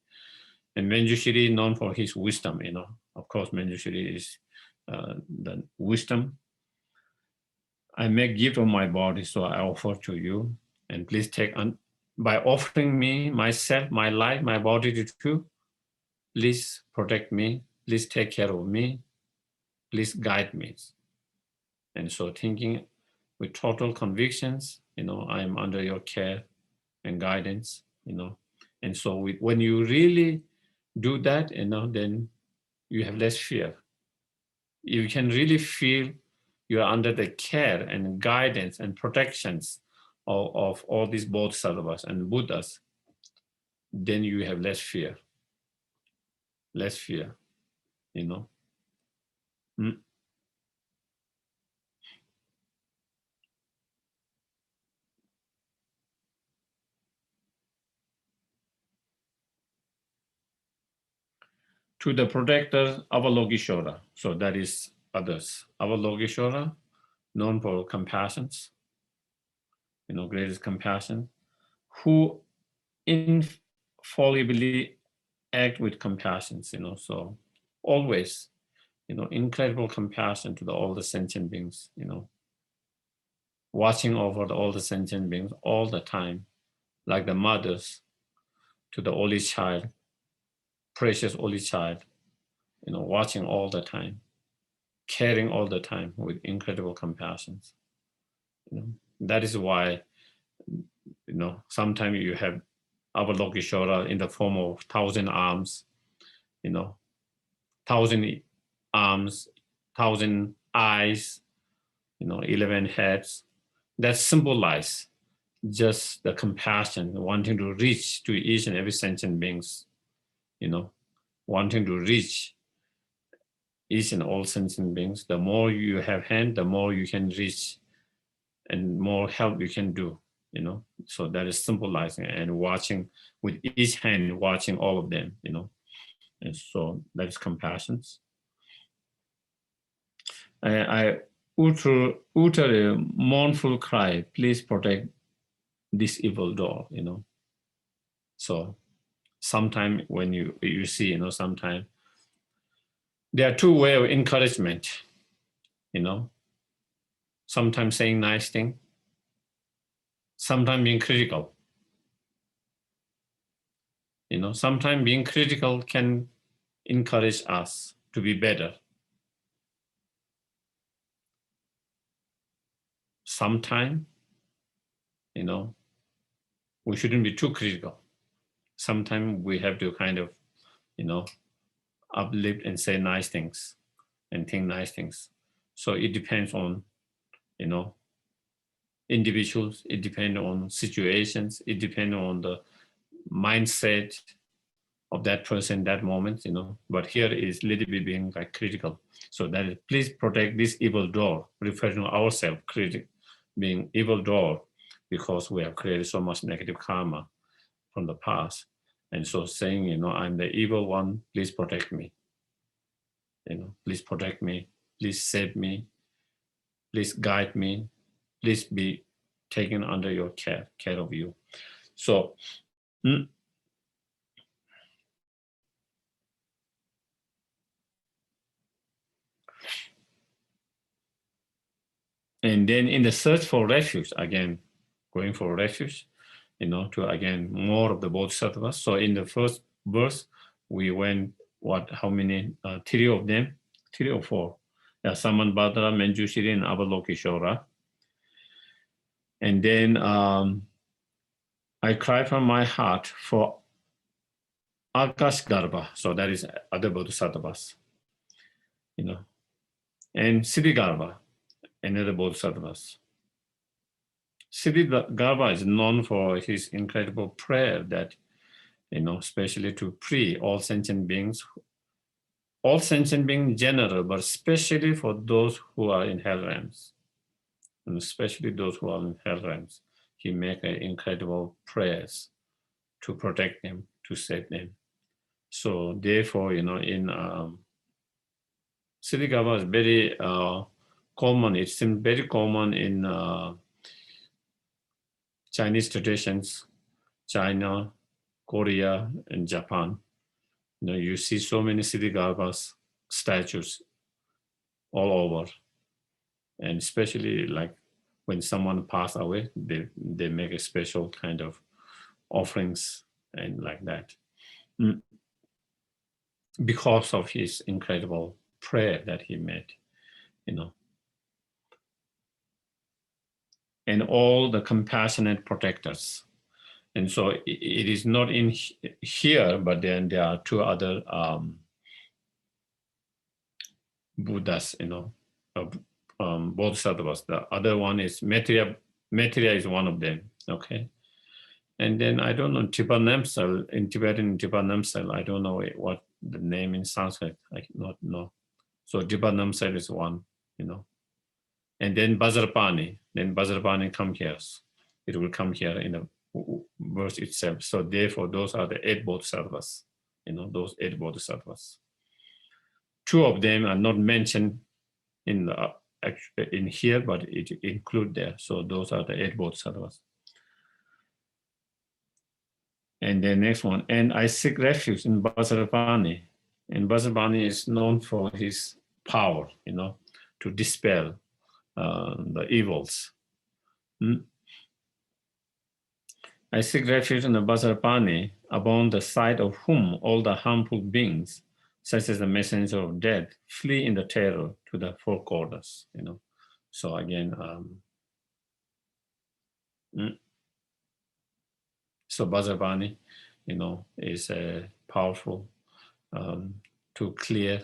And Manjushri known for his wisdom, Of course, Manjushri is the wisdom. I make gift of my body, so I offer to you. And please take, by offering me, myself, my life, my body to you, please protect me, please take care of me, please guide me. And so thinking with total convictions, I am under your care and guidance, And so when you really do that, then you have less fear. You can really feel you are under the care and guidance and protections of all these bodhisattvas and Buddhas, then you have less fear. Less fear, To the protector, Avalokiteshvara. So that is others. Avalokiteshvara, known for compassions, greatest compassion, who infallibly act with compassions, so always, incredible compassion to all the sentient beings, watching over all the sentient beings all the time, like the mothers to the only child, precious only child, watching all the time, caring all the time with incredible compassions. That is why, sometimes you have Avalokiteshvara in the form of 1,000 arms, 1,000 arms, 1,000 eyes, 11 heads. That symbolize just the compassion, wanting to reach to each and every sentient beings, wanting to reach each and all sentient beings. The more you have hand, the more you can reach and more help you can do, So that is symbolizing and watching with each hand, watching all of them, And so that is compassion. I utter a mournful cry, please protect this evil door, So sometime when you see, sometime there are two ways of encouragement, sometimes saying nice thing, sometimes being critical. Sometimes being critical can encourage us to be better. Sometimes, we shouldn't be too critical. Sometimes we have to kind of, uplift and say nice things and think nice things. So it depends on, individuals, it depends on situations, it depends on the mindset of that person, that moment, But here is a little bit being like critical. So that is, please protect this evil door, referring to ourselves, being evil door, because we have created so much negative karma from the past. And so saying, I'm the evil one, please protect me. Please protect me, please save me, please guide me, please be taken under your care of you. So, and then in the search for refuge, again, going for refuge, to again, more of the Bodhisattvas. So in the first verse, we went, how many, three of them, 3 or 4. Yeah, Samanbhadra, Manjushri, and Avalokiteshvara. And then I cry from my heart for Akashgarbha, so that is other Bodhisattvas, and Siddhigarbha, another Bodhisattvas. Siddhigarbha is known for his incredible prayer that, especially to pray all sentient beings in general, but especially for those who are in hell realms, and especially those who are in hell realms. He make incredible prayers to protect them, to save them. So therefore, in Siddhigarbha is very common. It seems very common in Chinese traditions, China, Korea, and Japan. You see so many Siddhigarbha's statues all over. And especially like when someone passed away, they make a special kind of offerings and like that. Because of his incredible prayer that he made, And all the compassionate protectors. And so it is not in here, but then there are 2 other Buddhas, Bodhisattvas. The other one is Maitreya. Maitreya is one of them, okay? And then I don't know, Tipanamsal, in Tibetan Tipanamsal, I don't know what the name in Sanskrit, I not know. So Tipanamsal is one, And then Vajrapani come here. It will come here in the verse itself. So therefore, those are the 8 Bodhisattvas, those 8 Bodhisattvas. 2 of them are not mentioned in here, but it include there. So those are the 8 Bodhisattvas. And the next one, and I seek refuge in Vajrapani. And Vajrapani is known for his power, to dispel the evils. I seek refuge in the Vajrapani, upon the sight of whom all the harmful beings, such as the messenger of death, flee in the terror to the 4 quarters, So again, so Vajrapani, is powerful to clear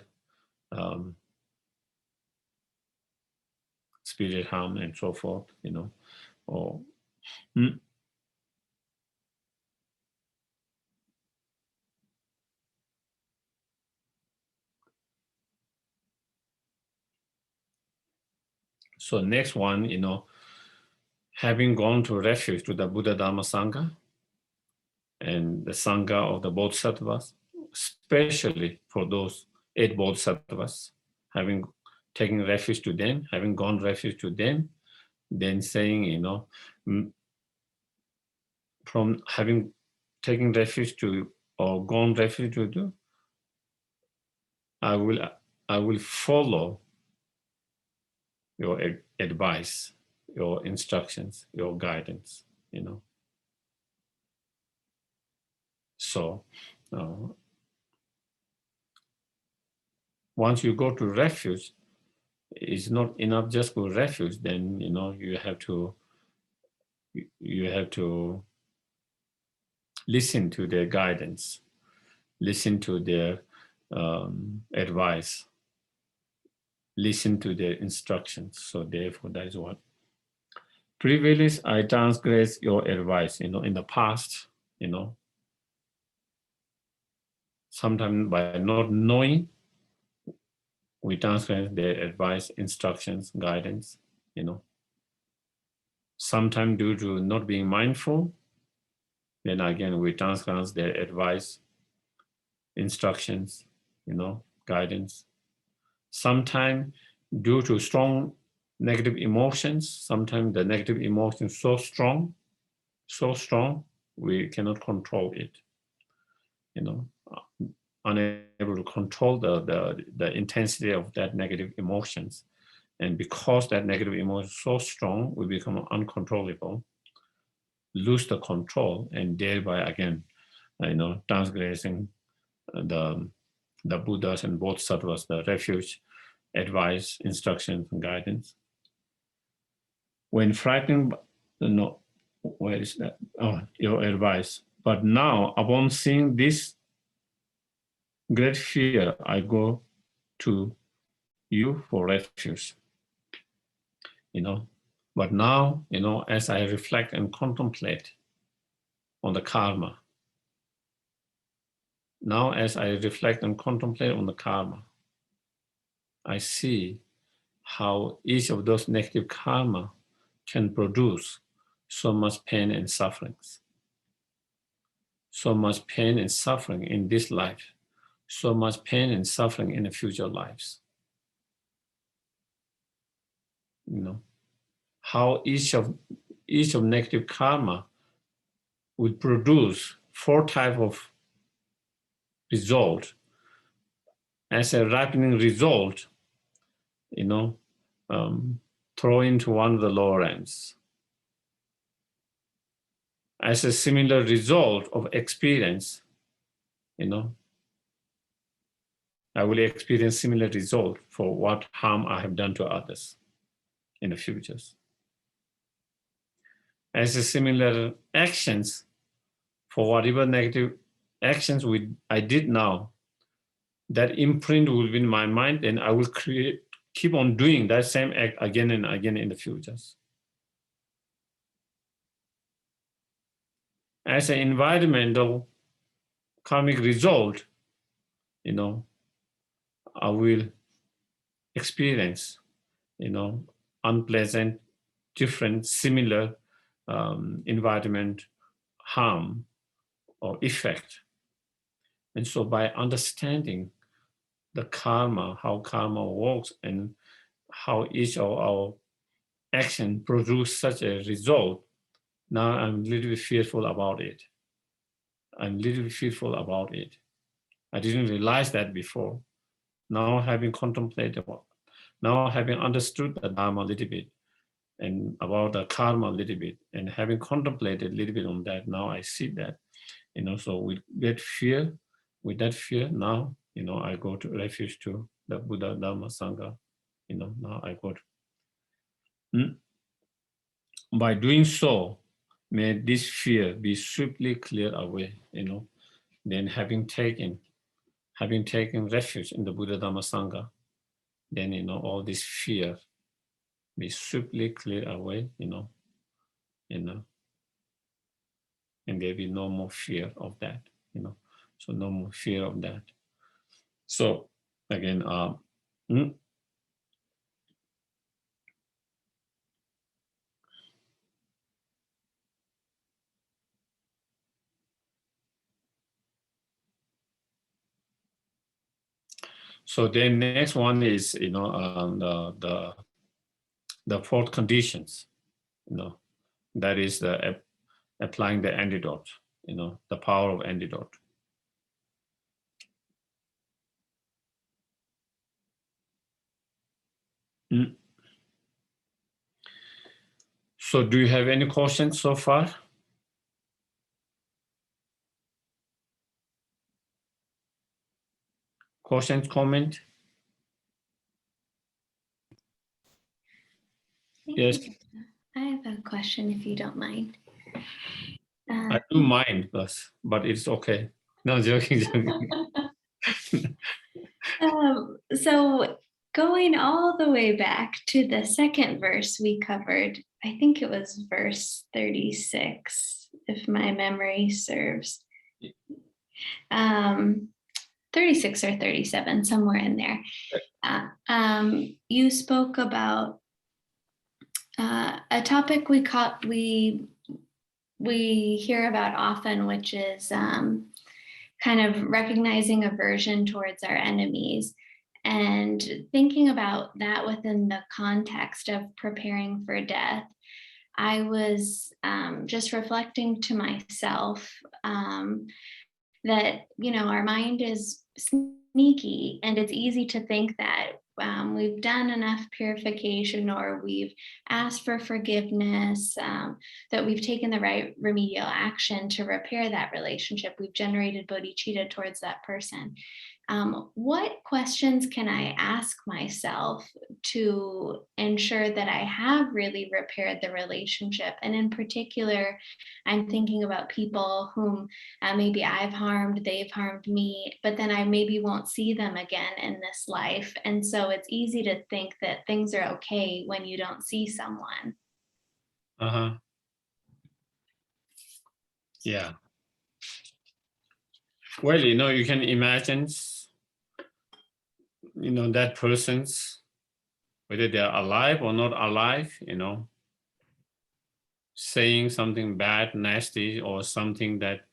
spirit harm and so forth, So next one, having gone to refuge to the Buddha Dharma Sangha and the Sangha of the Bodhisattvas, especially for those 8 Bodhisattvas, having taken refuge to them, having gone refuge to them, then saying, from having taken refuge to or gone refuge to do, I will follow your advice, your instructions, your guidance, So once you go to refuge, it's not enough just for refuge. Then you have to listen to their guidance, listen to their advice, listen to their instructions. So therefore, that is what. Previously, I transgressed your advice. In the past, sometimes by not knowing, we transgress their advice, instructions, guidance. Sometimes due to not being mindful, then again we transgress their advice, instructions, guidance. Sometimes due to strong negative emotions, sometimes the negative emotion is so strong, we cannot control it. Unable to control the intensity of that negative emotions. And because that negative emotion is so strong, we become uncontrollable, lose the control, and thereby again, transgressing the Buddhas and Bodhisattvas, the refuge, advice, instructions, and guidance. When frightened, where is that? Oh, your advice. But now, upon seeing this great fear, I go to you for refuge. But now, as I reflect and contemplate on the karma, I see how each of those negative karma can produce so much pain and sufferings. So much pain and suffering in this life, so much pain and suffering in the future lives. How each of negative karma would produce 4 types of result. As a ripening result, throw into one of the lower ends. As a similar result of experience, I will experience similar result for what harm I have done to others in the futures. As a similar actions for whatever negative actions I did now, that imprint will be in my mind, and I will keep on doing that same act again and again in the futures. As an environmental karmic result, I will experience, unpleasant, different, similar environment harm or effect. And so by understanding the karma, how karma works, and how each of our action produce such a result, now I'm a little bit fearful about it. I didn't realize that before. Now having contemplated, now having understood the Dharma a little bit, and about the karma a little bit, and having contemplated a little bit on that, now I see that, so with that fear, now, I go to refuge to the Buddha Dharma Sangha, now I go to. By doing so, may this fear be swiftly cleared away, then having taken refuge in the Buddha Dharma Sangha, then, all this fear be swiftly cleared away, and there be no more fear of that, so no more fear of that. So again, So then next one is, the fourth conditions, that is the applying the antidote, the power of antidote. So do you have any questions so far? Questions, comment? Yes. I have a question if you don't mind. I do mind, but it's okay. No, joking. So going all the way back to the second verse we covered, I think it was verse 36, if my memory serves. 36 or 37, somewhere in there. You spoke about a topic we hear about often, which is kind of recognizing aversion towards our enemies and thinking about that within the context of preparing for death. I was just reflecting to myself that, our mind is sneaky, and it's easy to think that we've done enough purification, or we've asked for forgiveness, that we've taken the right remedial action to repair that relationship. We've generated bodhicitta towards that person. What questions can I ask myself to ensure that I have really repaired the relationship? And in particular, I'm thinking about people whom maybe I've harmed, they've harmed me, but then I maybe won't see them again in this life. And so it's easy to think that things are okay when you don't see someone. Yeah. Well, you can imagine, that person's, whether they're alive or not alive, saying something bad, nasty, or something that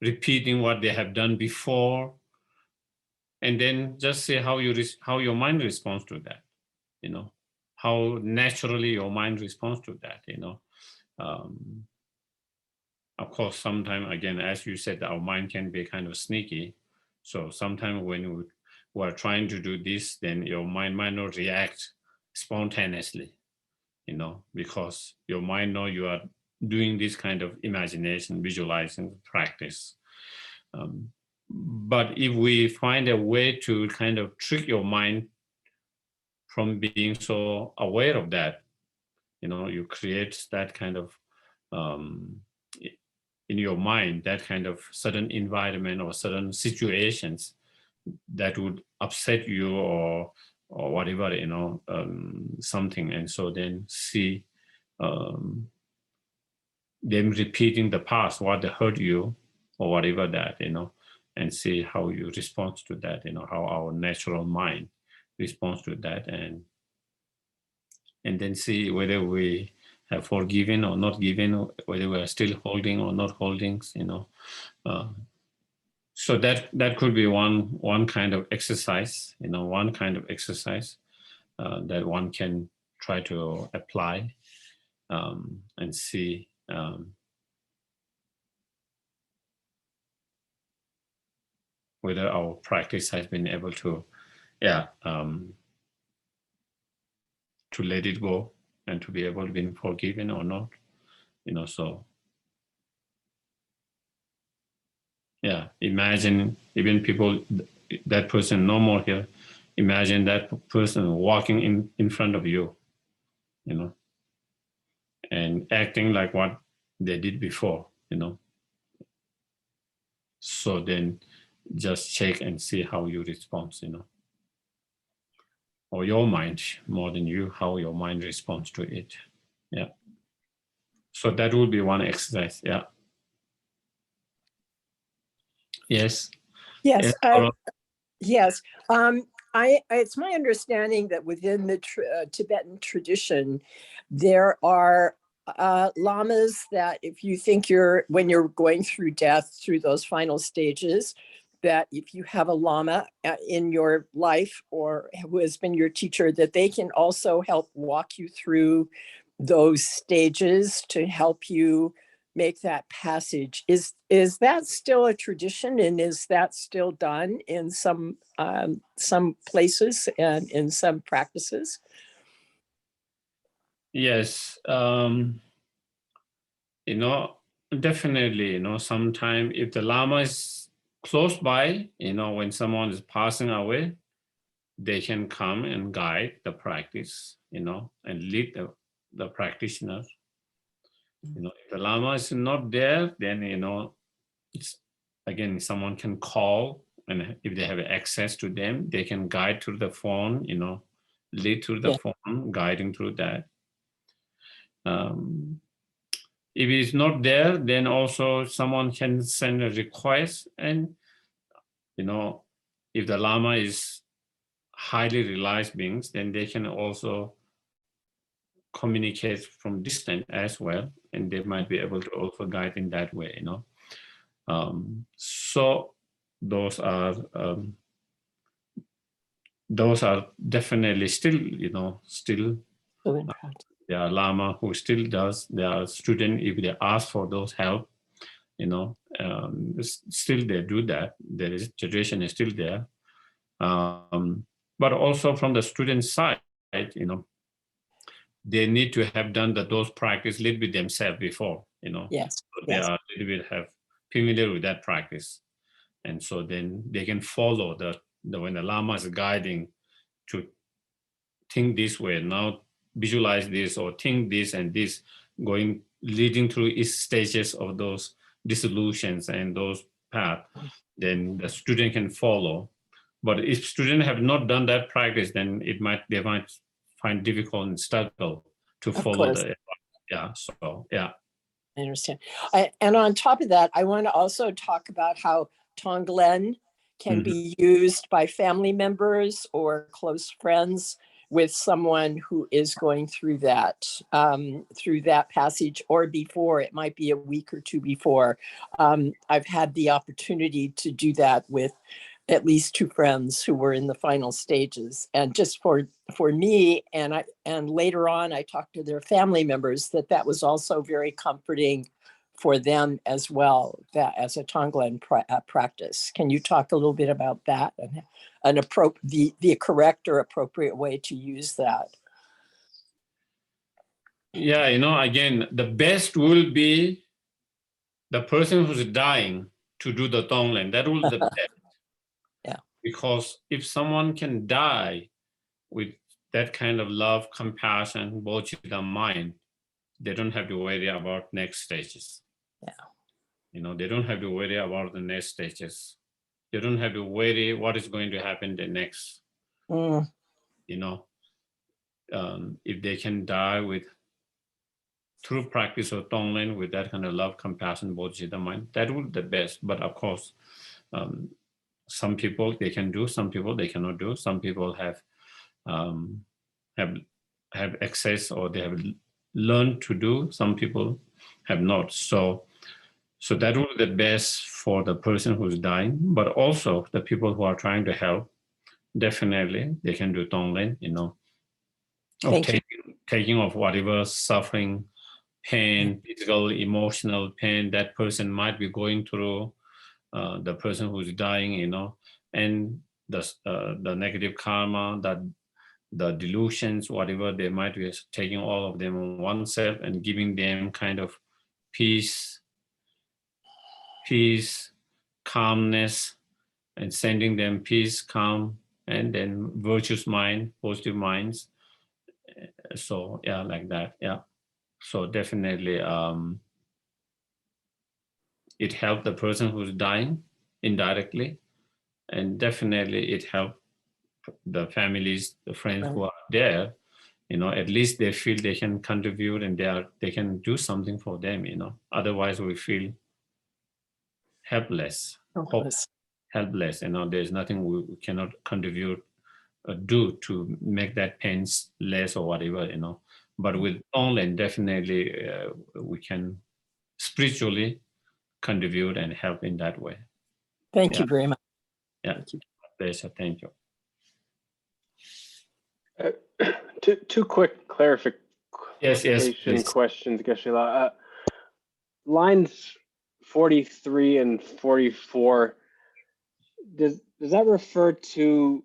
repeating what they have done before, and then just see how your mind responds to that, how naturally your mind responds to that, Of course, sometimes, again, as you said, our mind can be kind of sneaky. So sometimes when we are trying to do this, then your mind might not react spontaneously, because your mind know you are doing this kind of imagination, visualizing practice. But if we find a way to kind of trick your mind from being so aware of that, you create that kind of in your mind, that kind of certain environment or certain situations that would upset you or whatever, something. And so then see them repeating the past, what they hurt you or whatever that, and see how you respond to that, how our natural mind responds to that, and then see whether we have forgiven or not given, whether we are still holding or not holding, so that could be one kind of exercise, that one can try to apply, and see whether our practice has been able to, to let it go and to be able to be forgiven or not, so. Yeah, imagine even people, that person no more here, imagine that person walking in front of you, and acting like what they did before, So then just check and see how you respond, or your mind more than you, how your mind responds to it. Yeah. So that would be one exercise. Yeah. Yes. Yes. Yes. It's my understanding that within the Tibetan tradition, there are lamas that if you think when you're going through death, through those final stages, that if you have a Lama in your life or who has been your teacher, that they can also help walk you through those stages to help you make that passage. Is that still a tradition, and is that still done in some places and in some practices? Yes, definitely, sometime if the Lama is close by, when someone is passing away, they can come and guide the practice, and lead the practitioners. If the Lama is not there, then, it's, again, someone can call, and if they have access to them, they can guide through the phone, lead through the phone, guiding through that. If it's not there, then also someone can send a request, and if the Lama is highly realized beings, then they can also communicate from distance as well, and they might be able to also guide in that way. So those are definitely still, there are Lama who still does. There are students, if they ask for those help, still they do that. There is tradition is still there. But also from the student side, they need to have done those practice a little bit themselves before, Yes. So they are a little bit have familiar with that practice. And so then they can follow when the Lama is guiding to think this way, now visualize this, or think this and this, leading through each stages of those dissolutions and those paths, then the student can follow. But if students have not done that practice, then they might find difficult and struggle to follow the. Yeah. So yeah. I understand. And on top of that, I want to also talk about how Tonglen can be used by family members or close friends with someone who is going through that passage, or before. It might be a week or two before. I've had the opportunity to do that with at least two friends who were in the final stages, and just for me, and later on I talked to their family members, that was also very comforting for them as well, that as a Tonglen practice. Can you talk a little bit about that and the correct or appropriate way to use that? Yeah, again, the best will be the person who's dying to do the Tonglen. That will be the best. Yeah. Because if someone can die with that kind of love, compassion, bodhicitta mind, they don't have to worry about next stages. Yeah. They don't have to worry about the next stages. They don't have to worry what is going to happen the next. If they can die through practice of Tonglen with that kind of love, compassion, bodhicitta mind, that would be the best. But of course, some people they can do, some people they cannot do. Some people have access, or they have learned to do. Some people have not. So that would be the best for the person who's dying, but also the people who are trying to help. Definitely, they can do Tonglen. Of taking off whatever suffering, pain, physical, emotional pain that person might be going through. The person who's dying, and the negative karma, that the delusions, whatever they might be, taking all of them on oneself and giving them kind of peace, calmness, and sending them peace, calm, and then virtuous mind, positive minds. So yeah, like that. Yeah. So definitely, it helped the person who's dying indirectly, and definitely it helped the families, the friends who are there. At least they feel they can contribute, and they can do something for them. Otherwise we feel helpless. Helpless. There's nothing we cannot contribute or do to make that pain less or whatever. But with Tonglen, definitely we can spiritually contribute and help in that way. Thank you very much. Yeah, pleasure. Thank you. Two quick clarification Yes, please. questions, Geshe. Lines 43 and 44, does that refer to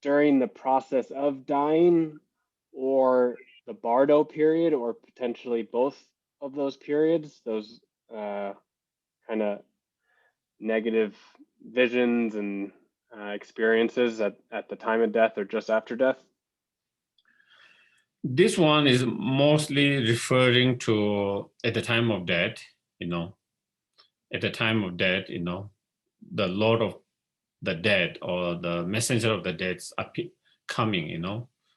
during the process of dying, or the bardo period, or potentially both of those periods, those kind of negative visions and experiences at the time of death or just after death? This one is mostly referring to at the time of death, at the time of death, the Lord of the dead or the messenger of the dead coming,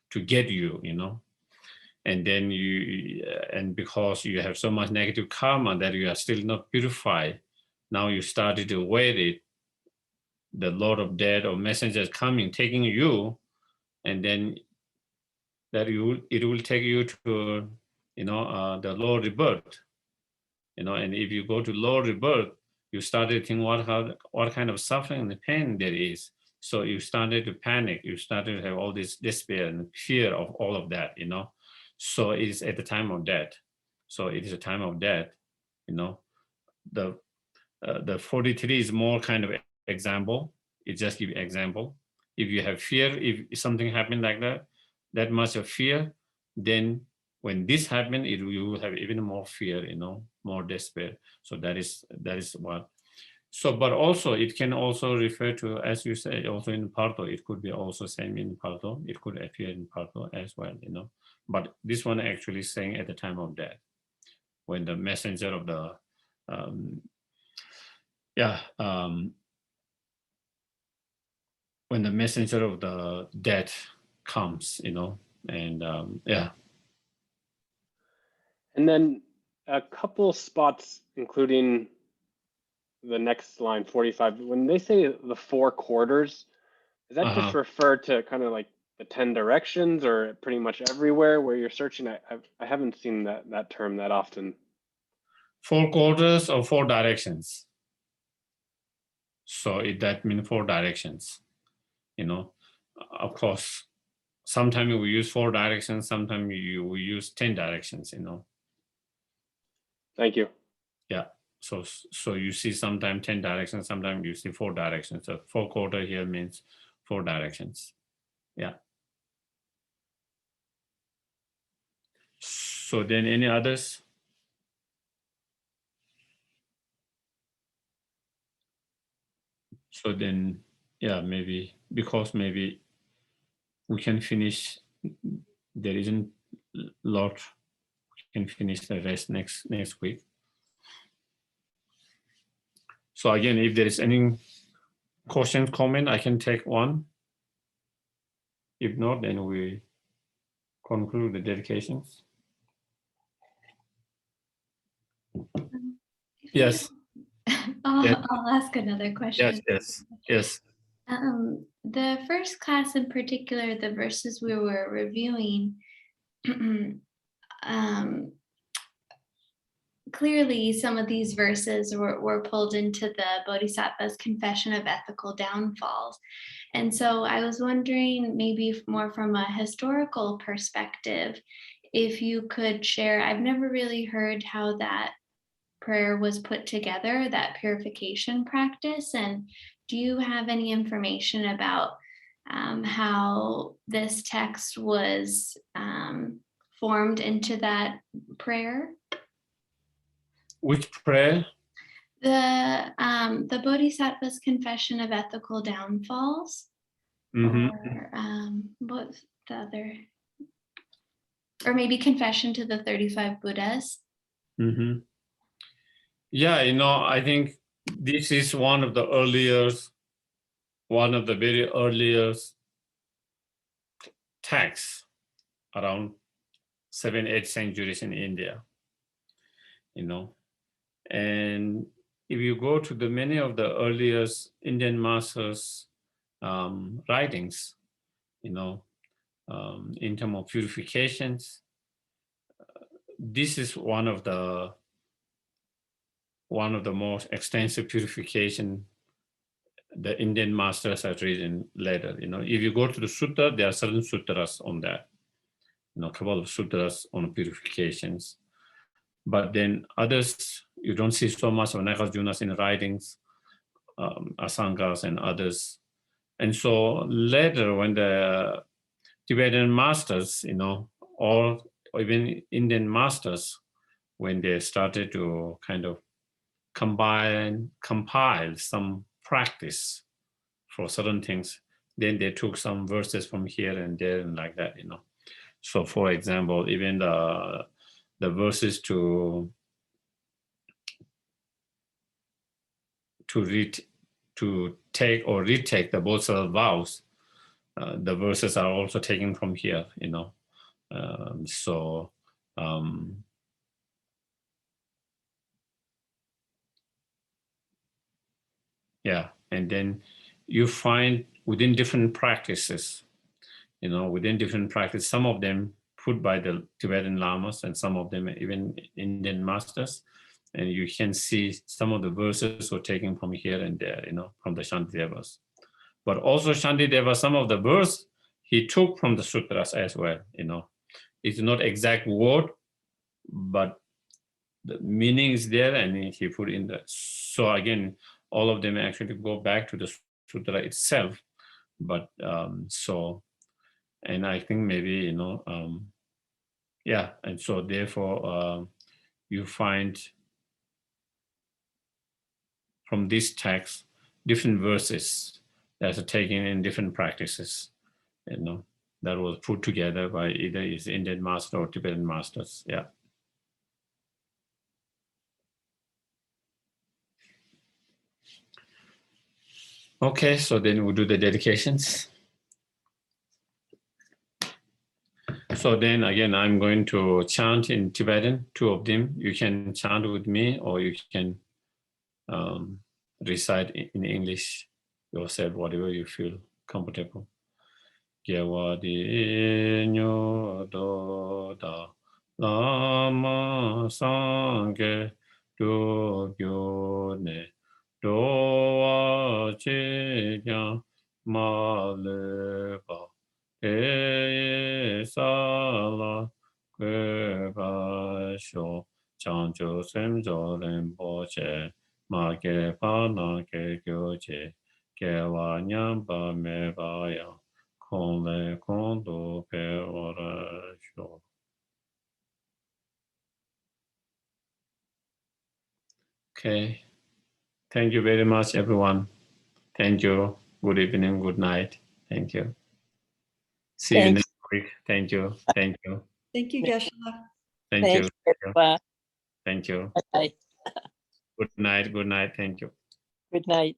to get you, and then and because you have so much negative karma that you are still not purified, now you started to wait it, the Lord of dead or messengers coming, taking you, and then that it will take you to, the lower rebirth, and if you go to lower rebirth, you started to think what kind of suffering and pain there is. So you started to panic. You started to have all this despair and fear of all of that, So it is at the time of death. So it is a time of death, The 43 is more kind of example. It just give example. If you have fear, if something happened like that much of fear, then when this happened, you will have even more fear, more despair. So that is what. So, but also it can also refer to, as you say, also in Parto. It could be also same in Parto. It could appear in Parto as well, But this one actually saying at the time of death, when the messenger of the when the messenger of the death comes, and And then a couple spots, including the next line, 45, when they say the 4 quarters, does that just refer to kind of like the 10 directions, or pretty much everywhere where you're searching? I haven't seen that term that often. 4 quarters or 4 directions. So that means 4 directions, Of course, sometimes we use 4 directions, sometimes we use 10 directions, Thank you. Yeah. So you see sometimes 10 directions, sometimes you see 4 directions. So 4 quarter here means 4 directions. Yeah. So then any others? So then, yeah, maybe, because maybe we can finish, there isn't a lot, we can finish the rest next week. So again, if there is any question, comment, I can take one. If not, then we conclude the dedications. Yes. I'll ask another question. Yes. The first class in particular, the verses we were reviewing, clearly some of these verses were pulled into the Bodhisattva's confession of ethical downfalls. And so I was wondering, maybe more from a historical perspective, if you could share, I've never really heard how that prayer was put together, that purification practice. And do you have any information about how this text was formed into that prayer? Which prayer? The Bodhisattva's confession of ethical downfalls. Or what's the other? Or maybe confession to the 35 Buddhas. Yeah, I think this is one of the very earliest texts around 7-8 centuries in India, And if you go to the many of the earliest Indian masters' writings, in terms of purifications, this is one of the most extensive purification the Indian masters have written later. If you go to the sutta, there are certain sutras on that. A couple of sutras on purifications. But then others, you don't see so much of Nagarjuna's in writings, Asangas and others. And so later when the Tibetan masters, or even Indian masters, when they started to kind of compile some practice for certain things, then they took some verses from here and there and like that, So for example, even the verses to take or retake the Bodhisattva vows, the verses are also taken from here, yeah, and then you find within different practices, some of them put by the Tibetan lamas and some of them even Indian masters, and you can see some of the verses were taken from here and there, from the Shantidevas. But also Shantideva, some of the verse he took from the sutras as well, It's not exact word, but the meaning is there and he put in the, so again, all of them actually go back to the sutra itself. But and I think maybe, yeah, and so therefore you find from this text different verses that are taken in different practices, that was put together by either his Indian master or Tibetan masters. Yeah. Okay, so then we'll do the dedications. So then again, I'm going to chant in Tibetan, 2 of them. You can chant with me or you can recite in English yourself, whatever you feel comfortable. Gyawadi nyo da lama sangye do gyo ne do wa che kya ma le ba e sa la kwe ba sho chan jo sem jo ren po che ma ke pa na ke kyo che ke wa nyam pa me ba ya. Okay. Thank you very much, everyone. Thank you. Good evening, good night. Thank you. See you next week. Thank you. Thank you. Thank you, Geshe. Thank you. Bye. Thank you. Bye. Good night. Good night. Thank you. Good night.